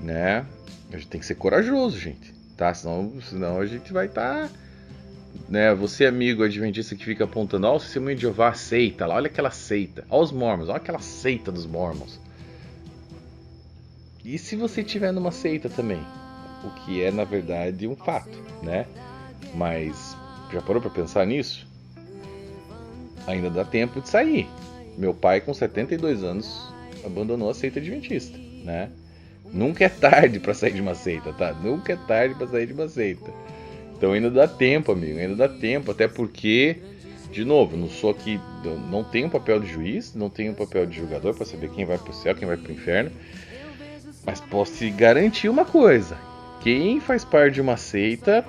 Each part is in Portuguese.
né? A gente tem que ser corajoso, gente, tá? Senão a gente vai estar, né? Você, amigo adventista que fica apontando, ó, o Testemunho de Jeová, seita lá, olha aquela seita, ó os mormons, olha aquela seita dos mormons. E se você estiver numa seita também? O que é, na verdade, um fato, né? Mas já parou para pensar nisso? Ainda dá tempo de sair. Meu pai, com 72 anos, abandonou a seita adventista, né? Nunca é tarde para sair de uma seita, tá? Nunca é tarde para sair de uma seita. Então ainda dá tempo, amigo, ainda dá tempo, até porque, de novo, não sou aqui, não tenho papel de juiz, não tenho papel de julgador para saber quem vai pro céu, quem vai pro inferno, mas posso te garantir uma coisa: quem faz parte de uma seita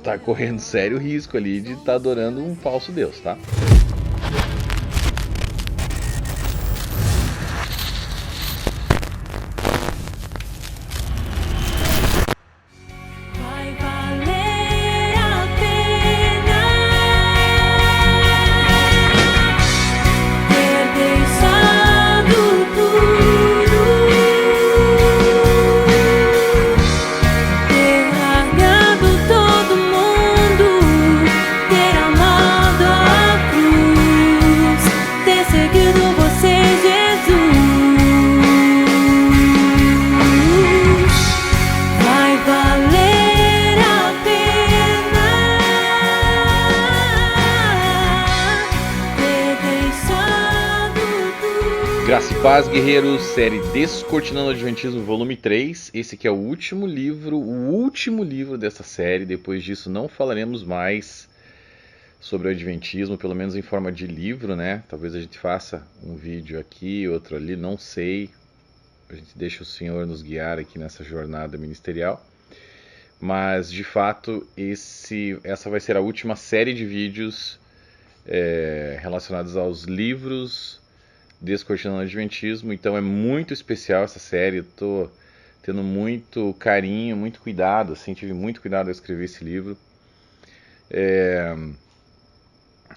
tá correndo sério risco ali de estar adorando um falso Deus, tá? Vai valer a pena ter deixado tudo, ter largado todo mundo, ter amado a cruz, ter seguido você, Jesus. Vai valer a pena ter deixado tudo. Graça e paz, guerreiros, série Descortinando o Adventismo, volume 3. Esse aqui é o último livro dessa série. Depois disso não falaremos mais sobre o Adventismo, pelo menos em forma de livro, né? Talvez a gente faça um vídeo aqui, outro ali, não sei. A gente deixa o Senhor nos guiar aqui nessa jornada ministerial. Mas, de fato, essa vai ser a última série de vídeos relacionados aos livros Descortinando o Adventismo. Então é muito especial essa série. Eu tô tendo muito carinho, muito cuidado, assim, tive muito cuidado ao escrever esse livro.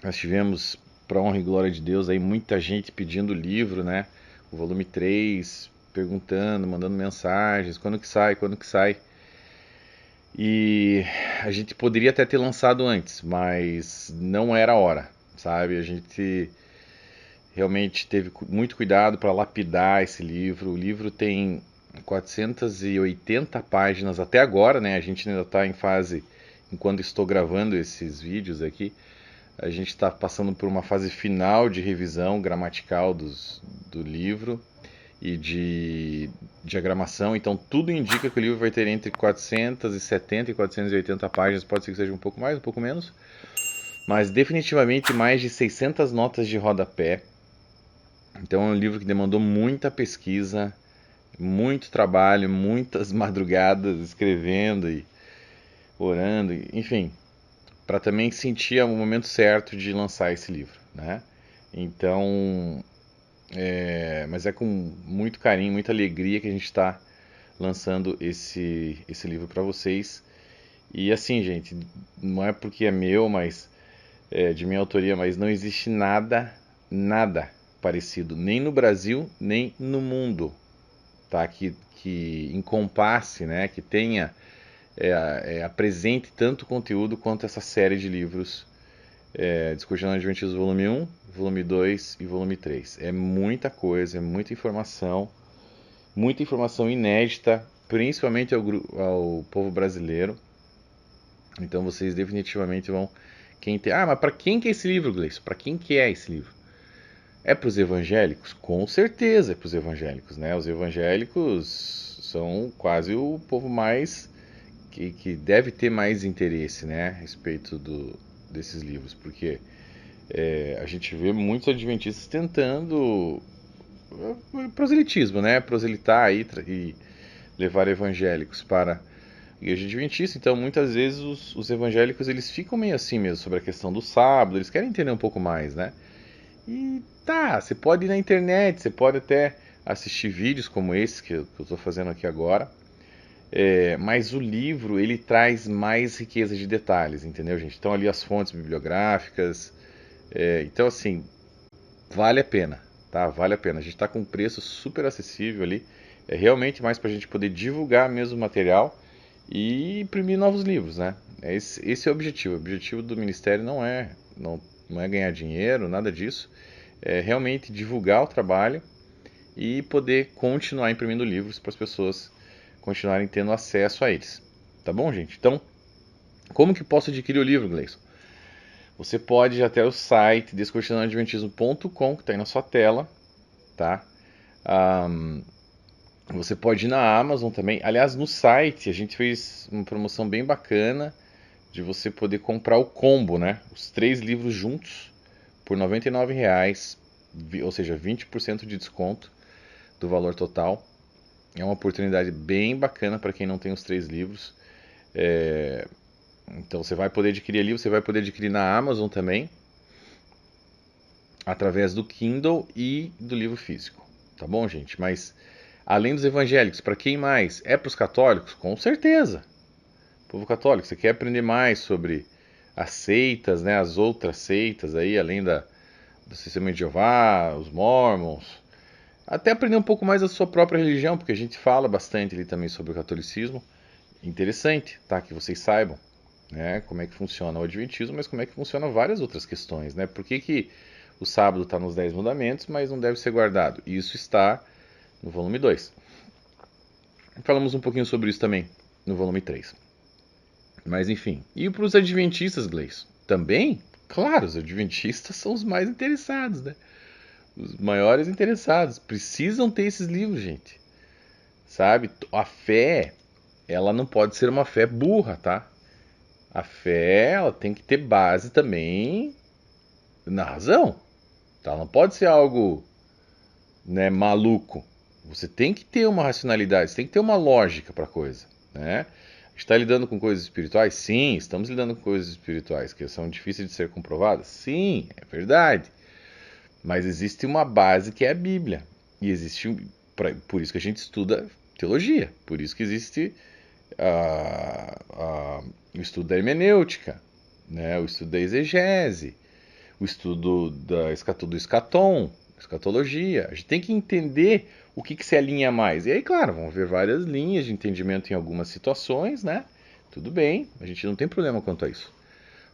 Nós tivemos, para honra e glória de Deus, aí muita gente pedindo o livro, né? O volume 3, perguntando, mandando mensagens, quando que sai, quando que sai. E a gente poderia até ter lançado antes, mas não era a hora, sabe? A gente realmente teve muito cuidado para lapidar esse livro. O livro tem 480 páginas até agora, né? A gente ainda está em fase, enquanto estou gravando esses vídeos aqui, a gente está passando por uma fase final de revisão gramatical do livro e de diagramação. Então tudo indica que o livro vai ter entre 470 e 480 páginas, pode ser que seja um pouco mais, um pouco menos, mas definitivamente mais de 600 notas de rodapé. Então é um livro que demandou muita pesquisa, muito trabalho, muitas madrugadas escrevendo e orando, enfim, para também sentir o momento certo de lançar esse livro, né? Então, mas é com muito carinho, muita alegria que a gente está lançando esse livro para vocês. E assim, gente, não é porque é meu, mas de minha autoria, mas não existe nada parecido, nem no Brasil, nem no mundo, tá? Que encompasse, né? Que tenha, apresente tanto conteúdo quanto essa série de livros, Descortinando o Adventismo volume 1, volume 2 e volume 3. É muita coisa, é muita informação inédita, principalmente ao povo brasileiro. Então vocês definitivamente vão... mas para quem que é esse livro, Gleison? Para quem que é esse livro? É para os evangélicos? Com certeza é para os evangélicos, né? Os evangélicos são quase o povo mais... que deve ter mais interesse, né? A respeito desses livros, porque a gente vê muitos adventistas tentando proselitismo, né? Proselitar aí e levar evangélicos para a igreja adventista. Então muitas vezes os evangélicos eles ficam meio assim mesmo sobre a questão do sábado, eles querem entender um pouco mais, né? E tá, você pode ir na internet, você pode até assistir vídeos como esse que eu estou fazendo aqui agora, mas o livro ele traz mais riqueza de detalhes, entendeu, gente? Então ali as fontes bibliográficas, então assim, vale a pena, tá? Vale a pena. A gente está com um preço super acessível ali. É realmente mais para a gente poder divulgar mesmo o material e imprimir novos livros, né? Esse é o objetivo. O objetivo do Ministério não é ganhar dinheiro, nada disso. É realmente divulgar o trabalho e poder continuar imprimindo livros para as pessoas continuarem tendo acesso a eles. Tá bom, gente? Então, como que posso adquirir o livro, Gleison? Você pode ir até o site descortinandoadventismo.com, que está aí na sua tela, tá? Você pode ir na Amazon também. Aliás, no site a gente fez uma promoção bem bacana de você poder comprar o combo, né? Os 3 livros juntos por R$ 99,00, ou seja, 20% de desconto do valor total. É uma oportunidade bem bacana para quem não tem os 3 livros. Então você vai poder adquirir ali, você vai poder adquirir na Amazon também, através do Kindle e do livro físico. Tá bom, gente? Mas além dos evangélicos, para quem mais? É para os católicos? Com certeza. Povo católico, você quer aprender mais sobre as seitas, né? As outras seitas aí, além do Testemunho de Jeová, os Mormons. Até aprender um pouco mais da sua própria religião, porque a gente fala bastante ali também sobre o catolicismo. Interessante, tá? Que vocês saibam, né? Como é que funciona o Adventismo, mas como é que funciona várias outras questões, né? Por que o sábado está nos 10 mandamentos, mas não deve ser guardado? Isso está no volume 2. Falamos um pouquinho sobre isso também no volume 3. Mas enfim, e para os adventistas, Gleison? Também? Claro, os adventistas são os mais interessados, né? Os maiores interessados. Precisam ter esses livros, gente. Sabe? A fé, ela não pode ser uma fé burra, tá? A fé, ela tem que ter base também na razão. Tá? Não pode ser algo, né, maluco. Você tem que ter uma racionalidade, você tem que ter uma lógica para a coisa, né? A gente está lidando com coisas espirituais? Sim, estamos lidando com coisas espirituais que são difíceis de ser comprovadas? Sim, é verdade. Mas existe uma base que é a Bíblia. E existe, por isso que a gente estuda teologia, por isso que existe o estudo da hermenêutica, né? O estudo da exegese, o estudo do escatom, escatologia. A gente tem que entender o que se alinha mais. E aí, claro, vão haver várias linhas de entendimento em algumas situações, né? Tudo bem, a gente não tem problema quanto a isso.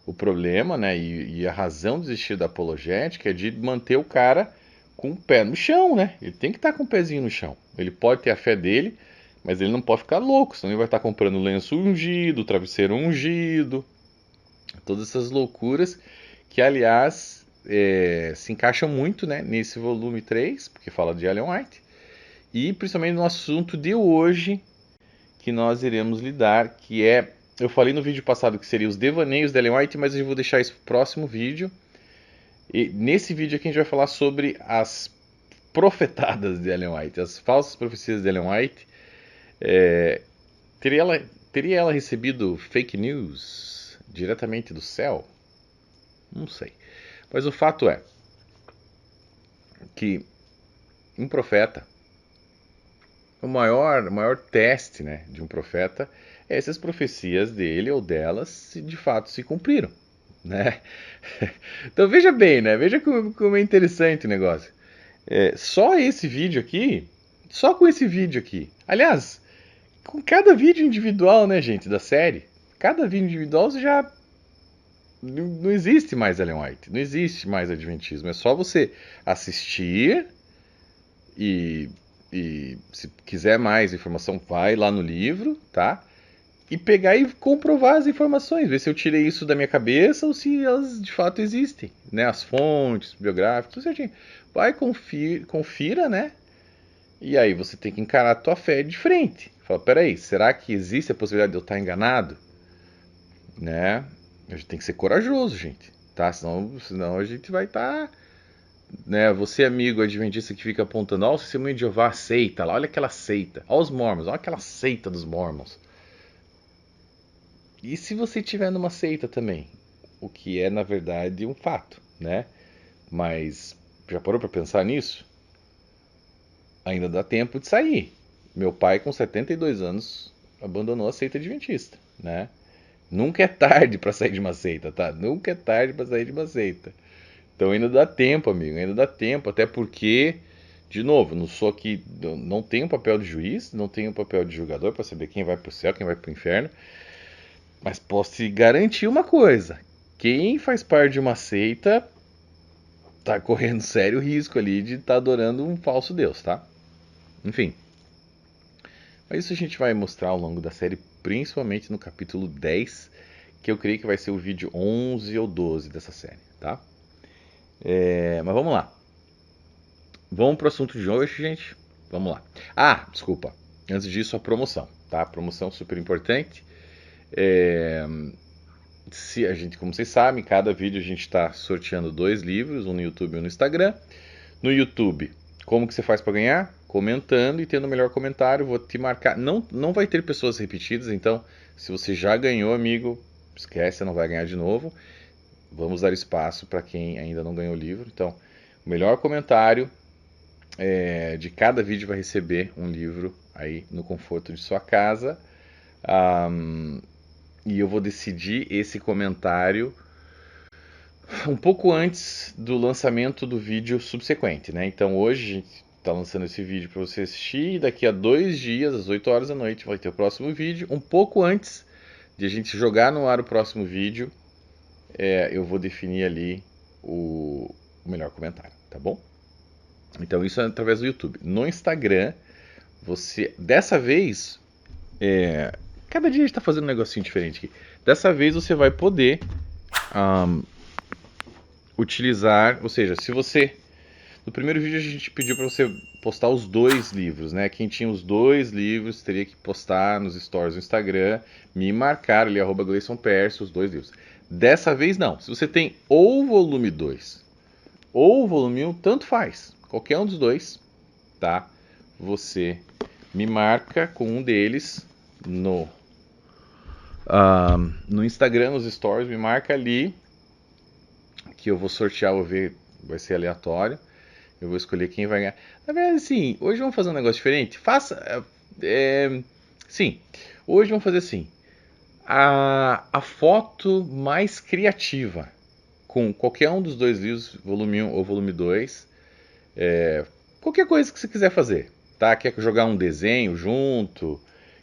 O problema, né, e a razão de existir da apologética é de manter o cara com o pé no chão, né? Ele tem que estar com o pezinho no chão. Ele pode ter a fé dele, mas ele não pode ficar louco, senão ele vai estar comprando lenço ungido, travesseiro ungido, todas essas loucuras que, aliás, se encaixam muito, né, nesse volume 3, porque fala de Ellen White, e principalmente no assunto de hoje que nós iremos lidar, que é, eu falei no vídeo passado que seria os devaneios de Ellen White, mas eu vou deixar isso para o próximo vídeo. E nesse vídeo aqui a gente vai falar sobre as profetadas de Ellen White, as falsas profecias de Ellen White. Teria ela recebido fake news diretamente do céu? Não sei. Mas o fato é que um profeta, o maior teste, né, de um profeta é se as profecias dele ou delas de fato se cumpriram, né? Então veja bem, né? Veja como é interessante o negócio. Só com esse vídeo aqui, aliás, com cada vídeo individual, né, gente, da série, cada vídeo individual você já não existe mais Ellen White, não existe mais Adventismo. É só você assistir e se quiser mais informação, vai lá no livro, tá? E pegar e comprovar as informações, ver se eu tirei isso da minha cabeça ou se elas de fato existem, né? As fontes biográficas, tudo certinho. Vai, confira, né? E aí você tem que encarar a tua fé de frente. Fala, peraí, será que existe a possibilidade de eu estar enganado? Né? A gente tem que ser corajoso, gente, tá? Senão a gente vai estar... Né, você amigo adventista que fica apontando, ó, o Testemunho de Jeová, seita lá, olha aquela seita, olha os Mormons, olha aquela seita dos Mormons. E se você estiver numa seita também? O que é, na verdade, um fato, né? Mas já parou para pensar nisso? Ainda dá tempo de sair. Meu pai, com 72 anos, abandonou a seita adventista, né? Nunca é tarde para sair de uma seita, tá? Nunca é tarde para sair de uma seita. Então ainda dá tempo, amigo, ainda dá tempo, até porque De novo, não sou aqui, não tenho papel de juiz, não tenho papel de julgador para saber quem vai para o céu, quem vai para o inferno, mas posso te garantir uma coisa: quem faz parte de uma seita tá correndo sério risco ali de estar adorando um falso Deus, tá? Enfim. Mas isso a gente vai mostrar ao longo da série, principalmente no capítulo 10, que eu creio que vai ser o vídeo 11 ou 12 dessa série, tá? Mas vamos lá. Vamos pro assunto de hoje, gente. Vamos lá. Ah, desculpa. Antes disso, a promoção, tá? Promoção super importante. Se a gente, como vocês sabem, cada vídeo a gente está sorteando 2 livros, um no YouTube e um no Instagram. No YouTube, como que você faz para ganhar? Comentando e tendo o melhor comentário, vou te marcar. Não vai ter pessoas repetidas, então se você já ganhou, amigo, esquece, não vai ganhar de novo. Vamos dar espaço para quem ainda não ganhou o livro. Então, o melhor comentário de cada vídeo vai receber um livro aí no conforto de sua casa. E eu vou decidir esse comentário um pouco antes do lançamento do vídeo subsequente, né? Então hoje a gente está lançando esse vídeo para você assistir e daqui a 2 dias, às 8 horas da noite, vai ter o próximo vídeo. Um pouco antes de a gente jogar no ar o próximo vídeo, eu vou definir ali o melhor comentário, tá bom? Então isso é através do YouTube. No Instagram, você, dessa vez, cada dia a gente está fazendo um negocinho diferente aqui. Dessa vez você vai poder utilizar, ou seja, se você... No primeiro vídeo a gente pediu para você postar os 2 livros, né? Quem tinha os 2 livros teria que postar nos stories do Instagram, me marcar ali, @GleisonPércio, os 2 livros. Dessa vez não. Se você tem ou o volume 2 ou o volume 1, tanto faz. Qualquer um dos 2, tá? Você me marca com um deles no Instagram, nos stories, me marca ali que eu vou sortear, vou ver, vai ser aleatório. Eu vou escolher quem vai ganhar. Na verdade, assim, hoje vamos fazer um negócio diferente. Sim, hoje vamos fazer assim. A foto mais criativa, com qualquer um dos 2 livros, volume 1 ou volume 2, qualquer coisa que você quiser fazer, tá? Quer jogar um desenho junto,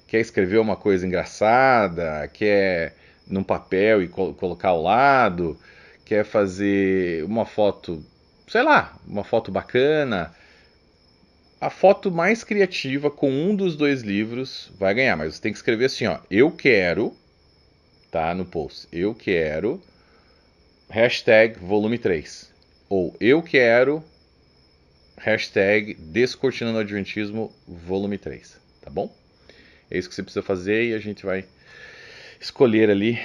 quer escrever uma coisa engraçada, quer num papel e colocar ao lado, quer fazer uma foto, sei lá, uma foto bacana. A foto mais criativa com um dos 2 livros vai ganhar, mas você tem que escrever assim, ó, eu quero, tá, no post, eu quero, #volume 3, ou eu quero, #descortinando o Adventismo volume 3, tá bom? É isso que você precisa fazer e a gente vai escolher ali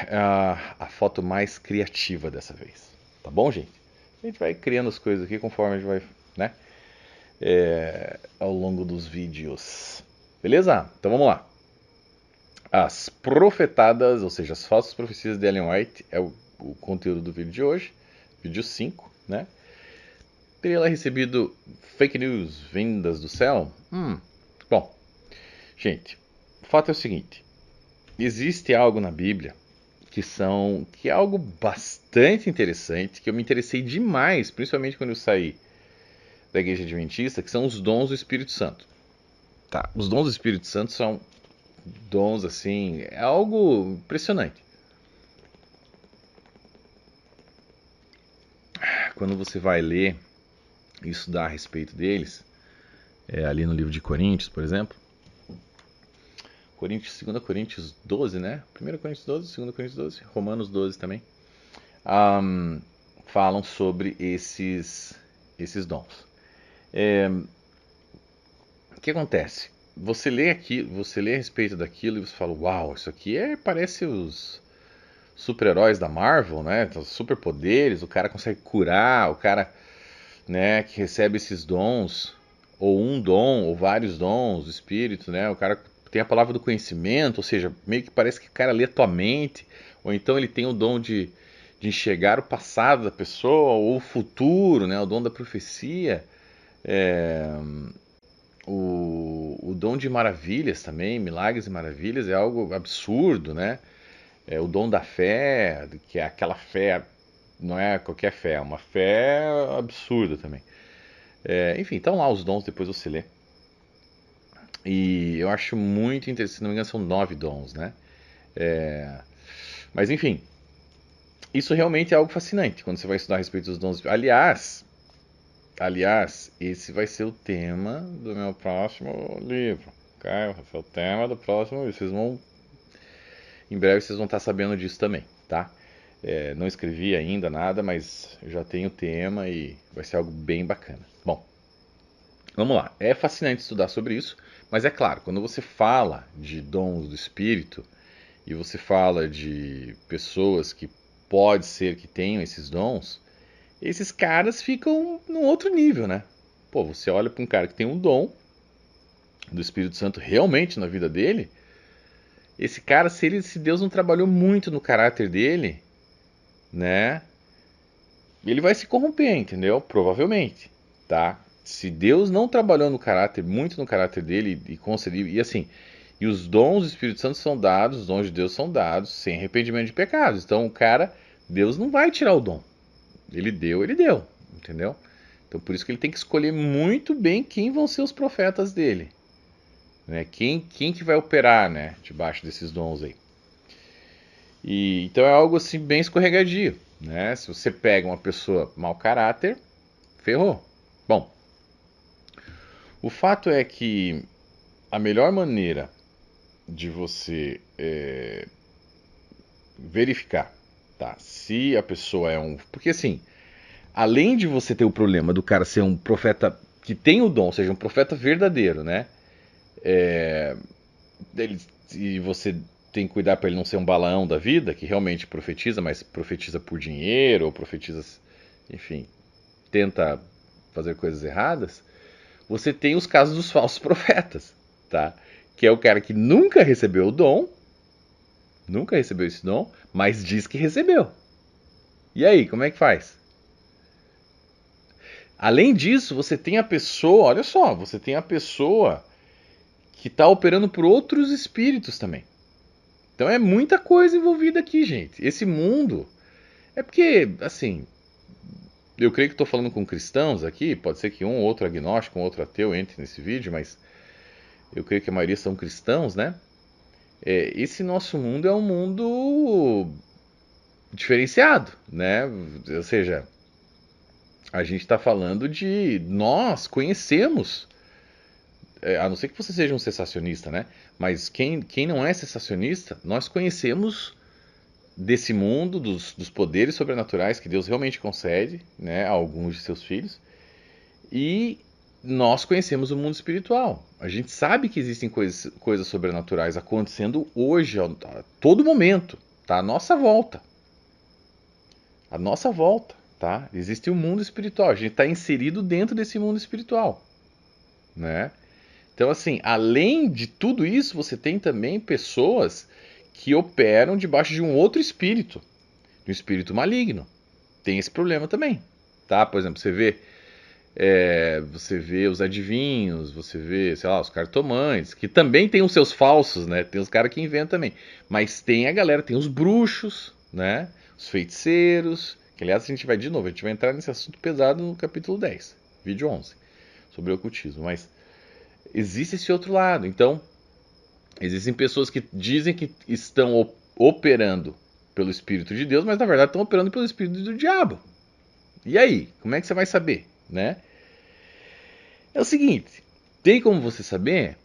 a foto mais criativa dessa vez, tá bom, gente? A gente vai criando as coisas aqui conforme a gente vai, né? Ao longo dos vídeos. Beleza? Então vamos lá. As profetadas, ou seja, as falsas profecias de Ellen White é o conteúdo do vídeo de hoje, vídeo 5, né? Teria ela recebido fake news vindas do céu? Bom, gente, o fato é o seguinte: existe algo na Bíblia que é algo bastante interessante, que eu me interessei demais, principalmente quando eu saí da Igreja Adventista, que são os dons do Espírito Santo. Tá, os dons do Espírito Santo são dons, assim, é algo impressionante. Quando você vai ler e estudar a respeito deles, ali no livro de Coríntios, por exemplo, 2 Coríntios 12, né? 1 Coríntios 12, 2 Coríntios 12, Romanos 12 também, falam sobre esses dons. O que acontece? Você lê a respeito daquilo e você fala, uau, isso aqui parece os super-heróis da Marvel, né? Os superpoderes, o cara consegue curar, o cara, né, que recebe esses dons, ou um dom, ou vários dons do Espírito, né? O cara tem a palavra do conhecimento, ou seja, meio que parece que o cara lê a tua mente, ou então ele tem o dom de enxergar o passado da pessoa, ou o futuro, né? O dom da profecia. O dom de maravilhas também, milagres e maravilhas, é algo absurdo, né? O dom da fé, que é aquela fé, não é qualquer fé, é uma fé absurda também. Enfim, estão lá os dons, depois você lê. E eu acho muito interessante, se não me engano, são 9 dons, né? Mas enfim, isso realmente é algo fascinante quando você vai estudar a respeito dos dons. Aliás, esse vai ser o tema do meu próximo livro. Ok? Vai ser o tema do próximo livro. Em breve vocês vão estar sabendo disso também, tá? Não escrevi ainda nada, mas eu já tenho o tema e vai ser algo bem bacana. Bom, vamos lá. É fascinante estudar sobre isso, mas é claro, quando você fala de dons do Espírito e você fala de pessoas que pode ser que tenham esses dons, esses caras ficam num outro nível, né? Pô, você olha para um cara que tem um dom do Espírito Santo realmente na vida dele, esse cara, se Deus não trabalhou muito no caráter dele, né? Ele vai se corromper, entendeu? Provavelmente, tá? Se Deus não trabalhou muito no caráter dele e concedeu, e assim, e os dons do Espírito Santo são dados, os dons de Deus são dados sem arrependimento de pecados. Então, o cara, Deus não vai tirar o dom. Ele deu, entendeu? Então, por isso que ele tem que escolher muito bem quem vão ser os profetas dele, né? Quem que vai operar, né, debaixo desses dons aí. E então é algo assim bem escorregadio, né? Se você pega uma pessoa mau caráter, ferrou. Bom, o fato é que a melhor maneira de você verificar, tá, se a pessoa é um... Porque assim, além de você ter o problema do cara ser um profeta que tem o dom, ou seja, um profeta verdadeiro, né? E você tem que cuidar para ele não ser um Balaão da vida, que realmente profetiza, mas profetiza por dinheiro, ou profetiza, enfim, tenta fazer coisas erradas. Você tem os casos dos falsos profetas, tá? Que é o cara que nunca recebeu o dom, nunca recebeu esse dom, mas diz que recebeu. E aí, como é que faz? Além disso, você tem a pessoa, olha só, você tem a pessoa que está operando por outros espíritos também. Então é muita coisa envolvida aqui, gente. Esse mundo é porque, assim, eu creio que estou falando com cristãos aqui, pode ser que um ou outro agnóstico, um outro ateu entre nesse vídeo, mas eu creio que a maioria são cristãos, né? Esse nosso mundo é um mundo diferenciado, né? Ou seja, a gente está falando de nós conhecemos, a não ser que você seja um cessacionista, né? Mas quem não é cessacionista, nós conhecemos desse mundo, dos poderes sobrenaturais que Deus realmente concede, né, a alguns de seus filhos, e nós conhecemos o mundo espiritual. A gente sabe que existem coisas sobrenaturais acontecendo hoje, a todo momento, tá? À nossa volta. À nossa volta, tá? Existe um mundo espiritual, a gente está inserido dentro desse mundo espiritual, né? Então, assim, além de tudo isso, você tem também pessoas que operam debaixo de um outro espírito, de um espírito maligno. Tem esse problema também, tá? Por exemplo, você vê os adivinhos, você vê, sei lá, os cartomantes, que também tem os seus falsos, né? Tem os caras que inventam também. Mas tem a galera, tem os bruxos, né? Os feiticeiros, que aliás a gente vai entrar nesse assunto pesado no capítulo 10, vídeo 11, sobre o ocultismo, mas existe esse outro lado. Então, existem pessoas que dizem que estão operando pelo Espírito de Deus, mas na verdade estão operando pelo Espírito do diabo. E aí, como é que você vai saber, né? É o seguinte, tem como você saber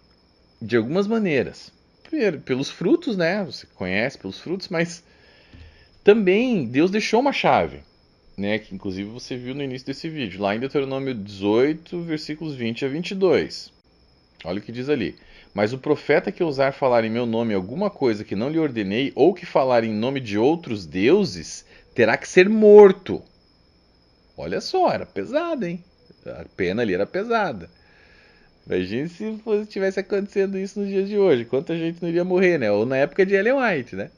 de algumas maneiras. Primeiro, pelos frutos, né? Você conhece pelos frutos, mas também Deus deixou uma chave, né? Que inclusive você viu no início desse vídeo, lá em Deuteronômio 18, versículos 20 a 22. Olha o que diz ali. Mas o profeta que ousar falar em meu nome alguma coisa que não lhe ordenei, ou que falar em nome de outros deuses, terá que ser morto. Olha só, era pesada, hein? A pena ali era pesada. Imagina se tivesse acontecendo isso nos dias de hoje. Quanta gente não iria morrer, né? Ou na época de Ellen White, né?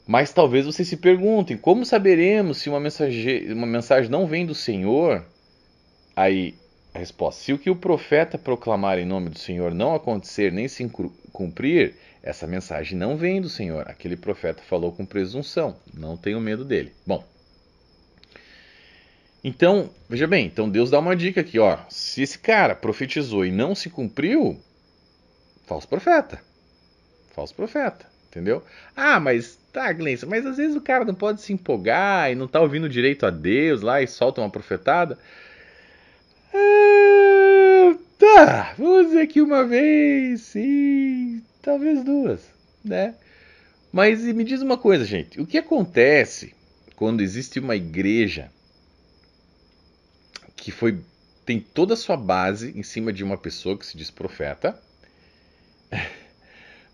Mas talvez vocês se perguntem, como saberemos se uma mensagem não vem do Senhor? Aí, a resposta: se o que o profeta proclamar em nome do Senhor não acontecer nem se cumprir, essa mensagem não vem do Senhor. Aquele profeta falou com presunção, não tenho medo dele. Bom, Então, veja bem, então Deus dá uma dica aqui, ó. Se esse cara profetizou e não se cumpriu, falso profeta. Falso profeta, entendeu? Ah, mas tá, Glenn, mas às vezes o cara não pode se empolgar e não tá ouvindo direito a Deus lá e solta uma profetada. Tá, vou dizer que uma vez, sim, talvez duas, né? Mas me diz uma coisa, gente, o que acontece quando existe uma igreja que tem toda a sua base em cima de uma pessoa que se diz profeta,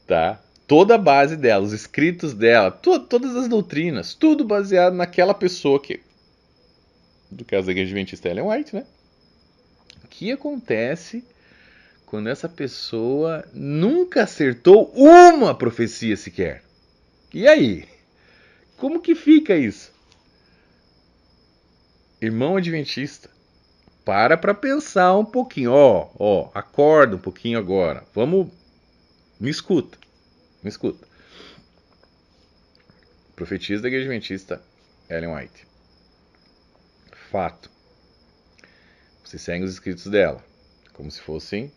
tá? Toda a base dela, os escritos dela, todas as doutrinas, tudo baseado naquela pessoa que, no caso da Igreja Adventista, Ellen White, né? O que acontece quando essa pessoa nunca acertou uma profecia sequer? E aí? Como que fica isso? Irmão Adventista, para pensar um pouquinho. Ó, acorda um pouquinho agora. Vamos, me escuta. Profetisa da Igreja Adventista, Ellen White. Fato. Você segue os escritos dela, como se fossem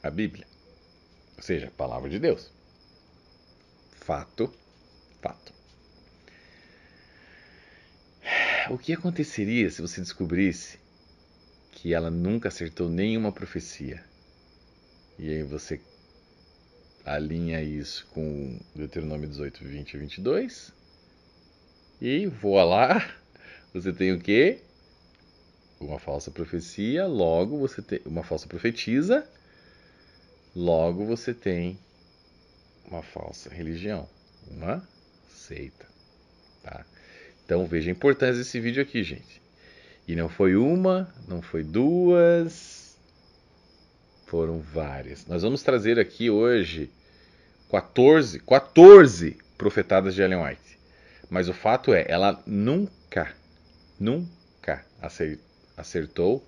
a Bíblia. Ou seja, a palavra de Deus. Fato. O que aconteceria se você descobrisse que ela nunca acertou nenhuma profecia? E aí você alinha isso com Deuteronômio 18, 20 e 22. E voa lá, você tem o quê? Uma falsa profecia, logo você tem uma falsa profetisa, logo você tem uma falsa religião, uma seita, tá? Então veja a importância desse vídeo aqui, gente. E não foi uma, não foi duas, foram várias. Nós vamos trazer aqui hoje 14 profetadas de Ellen White. Mas o fato é, ela nunca acertou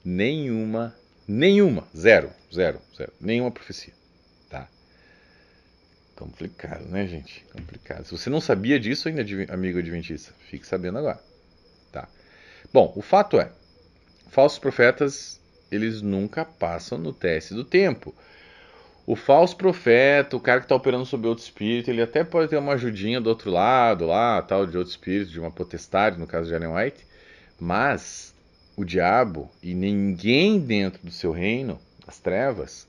nenhuma, zero, nenhuma profecia, tá? Complicado, né, gente? Complicado. Se você não sabia disso ainda, amigo adventista, fique sabendo agora, tá? Bom, o fato é, falsos profetas, eles nunca passam no teste do tempo. O falso profeta, o cara que está operando sobre outro espírito, ele até pode ter uma ajudinha do outro lado, lá, tal, de outro espírito, de uma potestade, no caso de Ellen White, mas o diabo e ninguém dentro do seu reino, as trevas,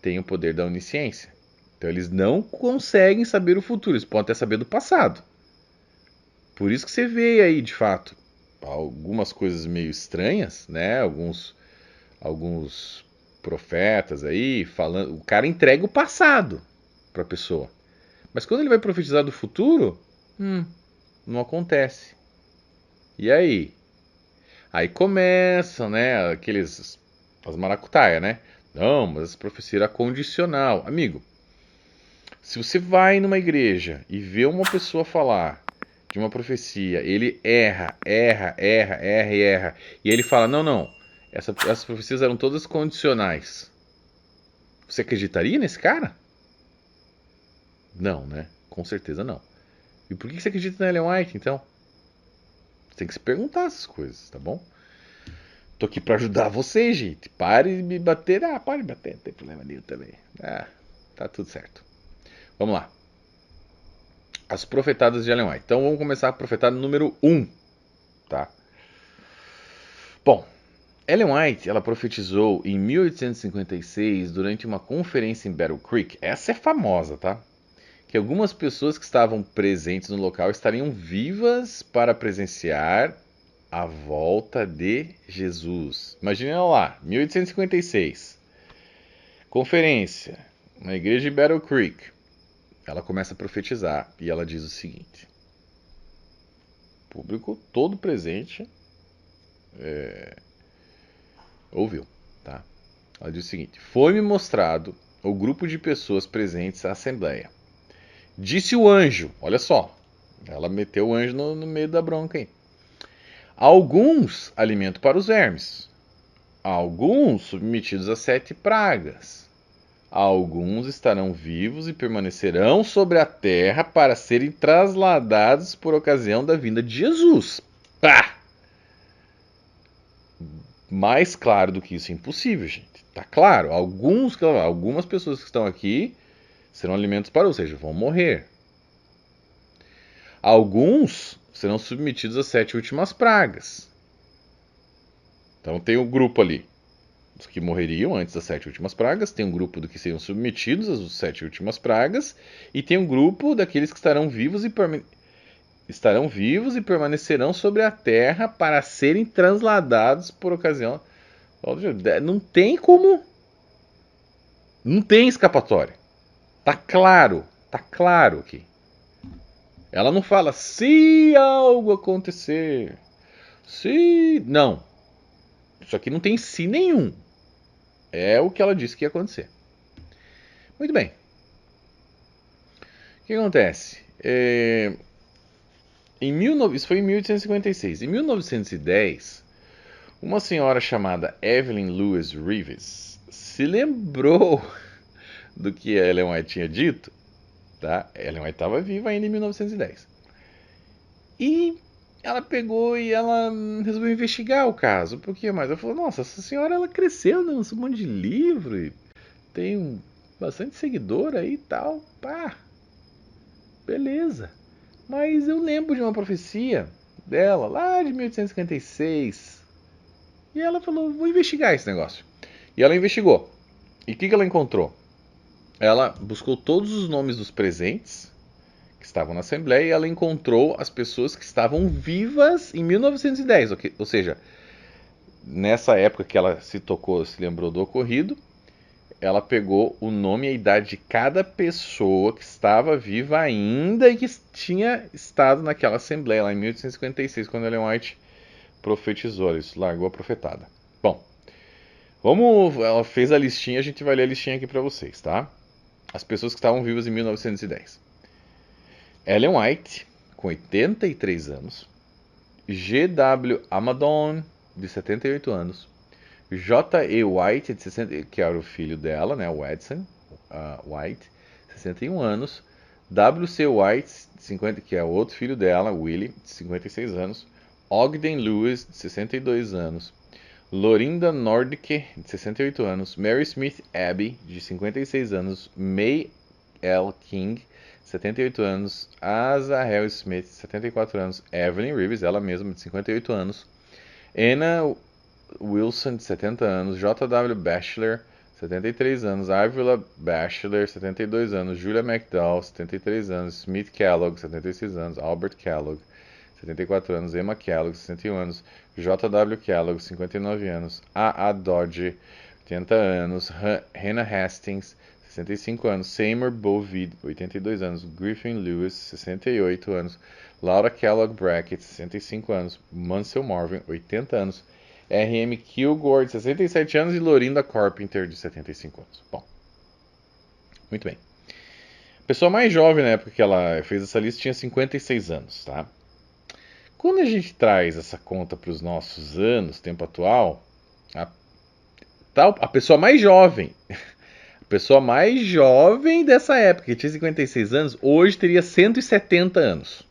tem o poder da onisciência. Então eles não conseguem saber o futuro, eles podem até saber do passado. Por isso que você vê aí, de fato, algumas coisas meio estranhas, né? Alguns profetas aí falando, o cara entrega o passado para a pessoa. Mas quando ele vai profetizar do futuro, não acontece. E aí? Aí começam, né, as maracutaia, né? Não, mas essa profecia era condicional. Amigo, se você vai numa igreja e vê uma pessoa falar de uma profecia, ele erra, e ele fala, não, essas profecias eram todas condicionais. Você acreditaria nesse cara? Não, né? Com certeza não. E por que você acredita na Ellen White, então? Você tem que se perguntar essas coisas, tá bom? Tô aqui pra ajudar vocês, gente. Pare de me bater. Pode bater, não tem problema nenhum também. Tá tudo certo. Vamos lá. As profetadas de Ellen White. Então vamos começar com a profetada número 1, tá? Bom, Ellen White, ela profetizou em 1856 durante uma conferência em Battle Creek. Essa é famosa, tá? Que algumas pessoas que estavam presentes no local estariam vivas para presenciar a volta de Jesus. Imagina lá, 1856. Conferência na igreja de Battle Creek. Ela começa a profetizar e ela diz o seguinte: público todo presente ouviu, tá? Ela diz o seguinte: foi-me mostrado o grupo de pessoas presentes à assembleia. Disse o anjo, olha só, ela meteu o anjo no meio da bronca aí. Alguns alimento para os vermes, alguns submetidos a 7 pragas, alguns estarão vivos e permanecerão sobre a terra para serem trasladados por ocasião da vinda de Jesus. Ah! Mais claro do que isso é impossível, gente. Tá claro. Algumas pessoas que estão aqui serão alimentos para, ou seja, vão morrer. Alguns serão submetidos às 7 últimas pragas. Então tem um grupo ali dos que morreriam antes das 7 últimas pragas, tem um grupo dos que seriam submetidos às 7 últimas pragas, e tem um grupo daqueles que estarão vivos e permanecerão sobre a terra para serem transladados por ocasião. Não tem como. Não tem escapatória. Tá claro aqui. Ela não fala se algo acontecer. Se. Não. Isso aqui não tem se nenhum. É o que ela disse que ia acontecer. Muito bem. O que acontece? Isso foi em 1856. Em 1910, uma senhora chamada Evelyn Lewis Reeves se lembrou do que a Ellen White tinha dito. Tá? Ellen White estava viva ainda em 1910. E ela pegou e ela resolveu investigar o caso. Por que mais? Ela falou, nossa, essa senhora ela cresceu, né? Lançou um monte de livro e tem bastante seguidor aí e tal. Pá, beleza. Mas eu lembro de uma profecia dela, lá de 1856. E ela falou, vou investigar esse negócio. E ela investigou. E o que ela encontrou? Ela buscou todos os nomes dos presentes que estavam na Assembleia e ela encontrou as pessoas que estavam vivas em 1910. Ou seja, nessa época que ela se lembrou do ocorrido, ela pegou o nome e a idade de cada pessoa que estava viva ainda e que tinha estado naquela Assembleia lá em 1856, quando Ellen White profetizou, isso, largou a profetada. Bom, ela fez a listinha, a gente vai ler a listinha aqui para vocês, tá? As pessoas que estavam vivas em 1910. Ellen White, com 83 anos. G.W. Amadon, de 78 anos. J.E. White, de 60, que era o filho dela, né, o Edson White, 61 anos. W.C. White, 50, que é o outro filho dela, Willie, de 56 anos. Ogden Lewis, de 62 anos. Lorinda Nordke, de 68 anos. Mary Smith Abbey, de 56 anos. May L. King, 78 anos. Azahel Smith, 74 anos. Evelyn Reeves, ela mesma, de 58 anos. Anna Wilson, de 70 anos. J.W. Batchelor, 73 anos. Ivila Batchelor, 72 anos. Julia McDowell, 73 anos. Smith Kellogg, 76 anos. Albert Kellogg, 74 anos. Emma Kellogg, 61 anos. J.W. Kellogg, 59 anos. A.A. Dodge, 80 anos. Hannah Hastings, 65 anos. Seymour Bovid, 82 anos. Griffin Lewis, 68 anos. Laura Kellogg Brackett, 65 anos. Mansell Marvin, 80 anos. R.M. Kilgore, de 67 anos. E Lorinda Carpenter, de 75 anos. Bom, muito bem. A pessoa mais jovem na época que ela fez essa lista tinha 56 anos, tá? Quando a gente traz essa conta para os nossos anos, tempo atual, a pessoa mais jovem, a pessoa mais jovem dessa época, que tinha 56 anos, hoje teria 170 anos.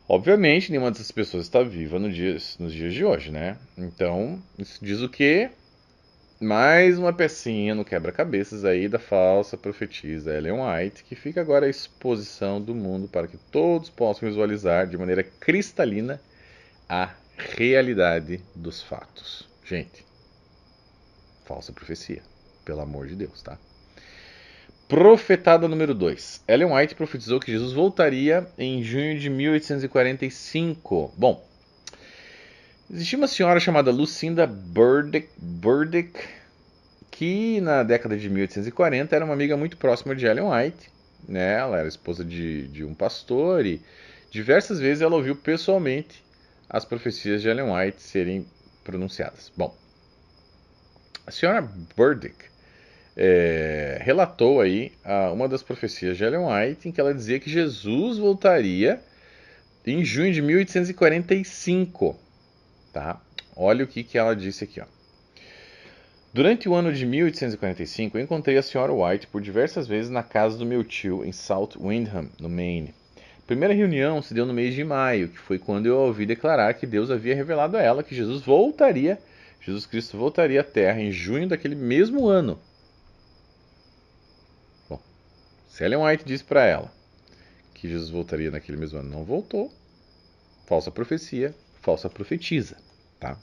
Obviamente, nenhuma dessas pessoas está viva nos dias de hoje, né? Então, isso diz o quê? Mais uma pecinha no quebra-cabeças aí da falsa profetisa Ellen White, que fica agora à exposição do mundo para que todos possam visualizar de maneira cristalina a realidade dos fatos. Gente, falsa profecia, pelo amor de Deus, tá? Profetada número 2. Ellen White profetizou que Jesus voltaria em junho de 1845. Bom, existia uma senhora chamada Lucinda Burdick, que na década de 1840 era uma amiga muito próxima de Ellen White, né? Ela era esposa de um pastor e diversas vezes ela ouviu pessoalmente as profecias de Ellen White serem pronunciadas. Bom, a senhora Burdick relatou aí uma das profecias de Ellen White em que ela dizia que Jesus voltaria em junho de 1845. Tá? Olha o que ela disse aqui. Ó. Durante o ano de 1845, eu encontrei a Sra. White por diversas vezes na casa do meu tio em South Windham, no Maine. primeira reunião se deu no mês de maio, que foi quando eu ouvi declarar que Deus havia revelado a ela que Jesus Cristo voltaria à Terra em junho daquele mesmo ano. Bom, se Ellen White disse para ela que Jesus voltaria naquele mesmo ano, não voltou, falsa profecia, falsa profetisa, tá?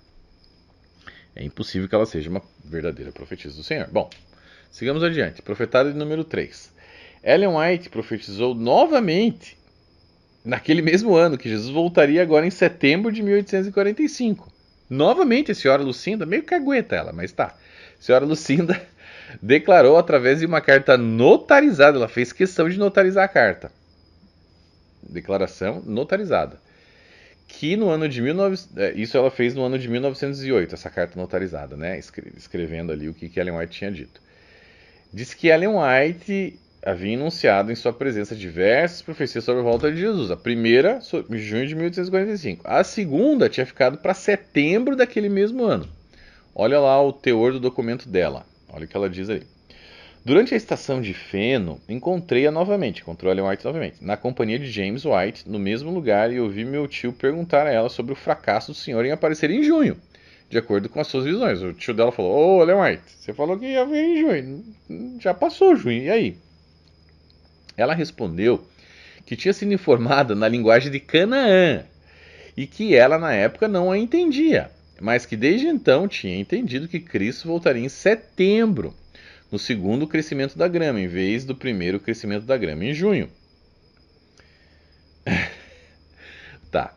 É impossível que ela seja uma verdadeira profetisa do Senhor. Bom, sigamos adiante. Profetada de número 3. Ellen White profetizou novamente naquele mesmo ano que Jesus voltaria agora em setembro de 1845. Novamente a senhora Lucinda, meio cagueta ela, mas tá. A senhora Lucinda declarou através de uma carta notarizada, ela fez questão de notarizar a carta. Declaração notarizada. Que no ano de isso ela fez no ano de 1908, essa carta notarizada, né? Escrevendo ali o que Ellen White tinha dito. Diz que Ellen White havia enunciado em sua presença diversas profecias sobre a volta de Jesus. A primeira, em junho de 1845. A segunda tinha ficado para setembro daquele mesmo ano. Olha lá o teor do documento dela. Olha o que ela diz aí. Durante a estação de feno, encontrei-a novamente, encontrou Ellen White novamente, na companhia de James White, no mesmo lugar, e ouvi meu tio perguntar a ela sobre o fracasso do senhor em aparecer em junho, de acordo com as suas visões. O tio dela falou: Ô, Ellen White, você falou que ia vir em junho, já passou junho, e aí? Ela respondeu que tinha sido informada na linguagem de Canaã, e que ela na época não a entendia, mas que desde então tinha entendido que Cristo voltaria em setembro, no segundo crescimento da grama, em vez do primeiro crescimento da grama, em junho. Tá.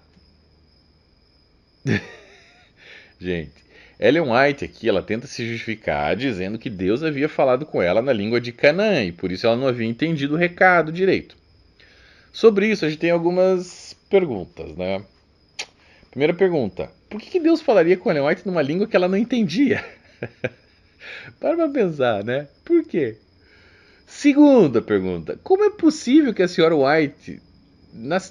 Gente, Ellen White aqui, ela tenta se justificar dizendo que Deus havia falado com ela na língua de Canaã, e por isso ela não havia entendido o recado direito. Sobre isso, a gente tem algumas perguntas, né? Primeira pergunta: por que Deus falaria com Ellen White numa língua que ela não entendia? Para pra pensar, né? Por quê? Segunda pergunta: como é possível que a senhora White,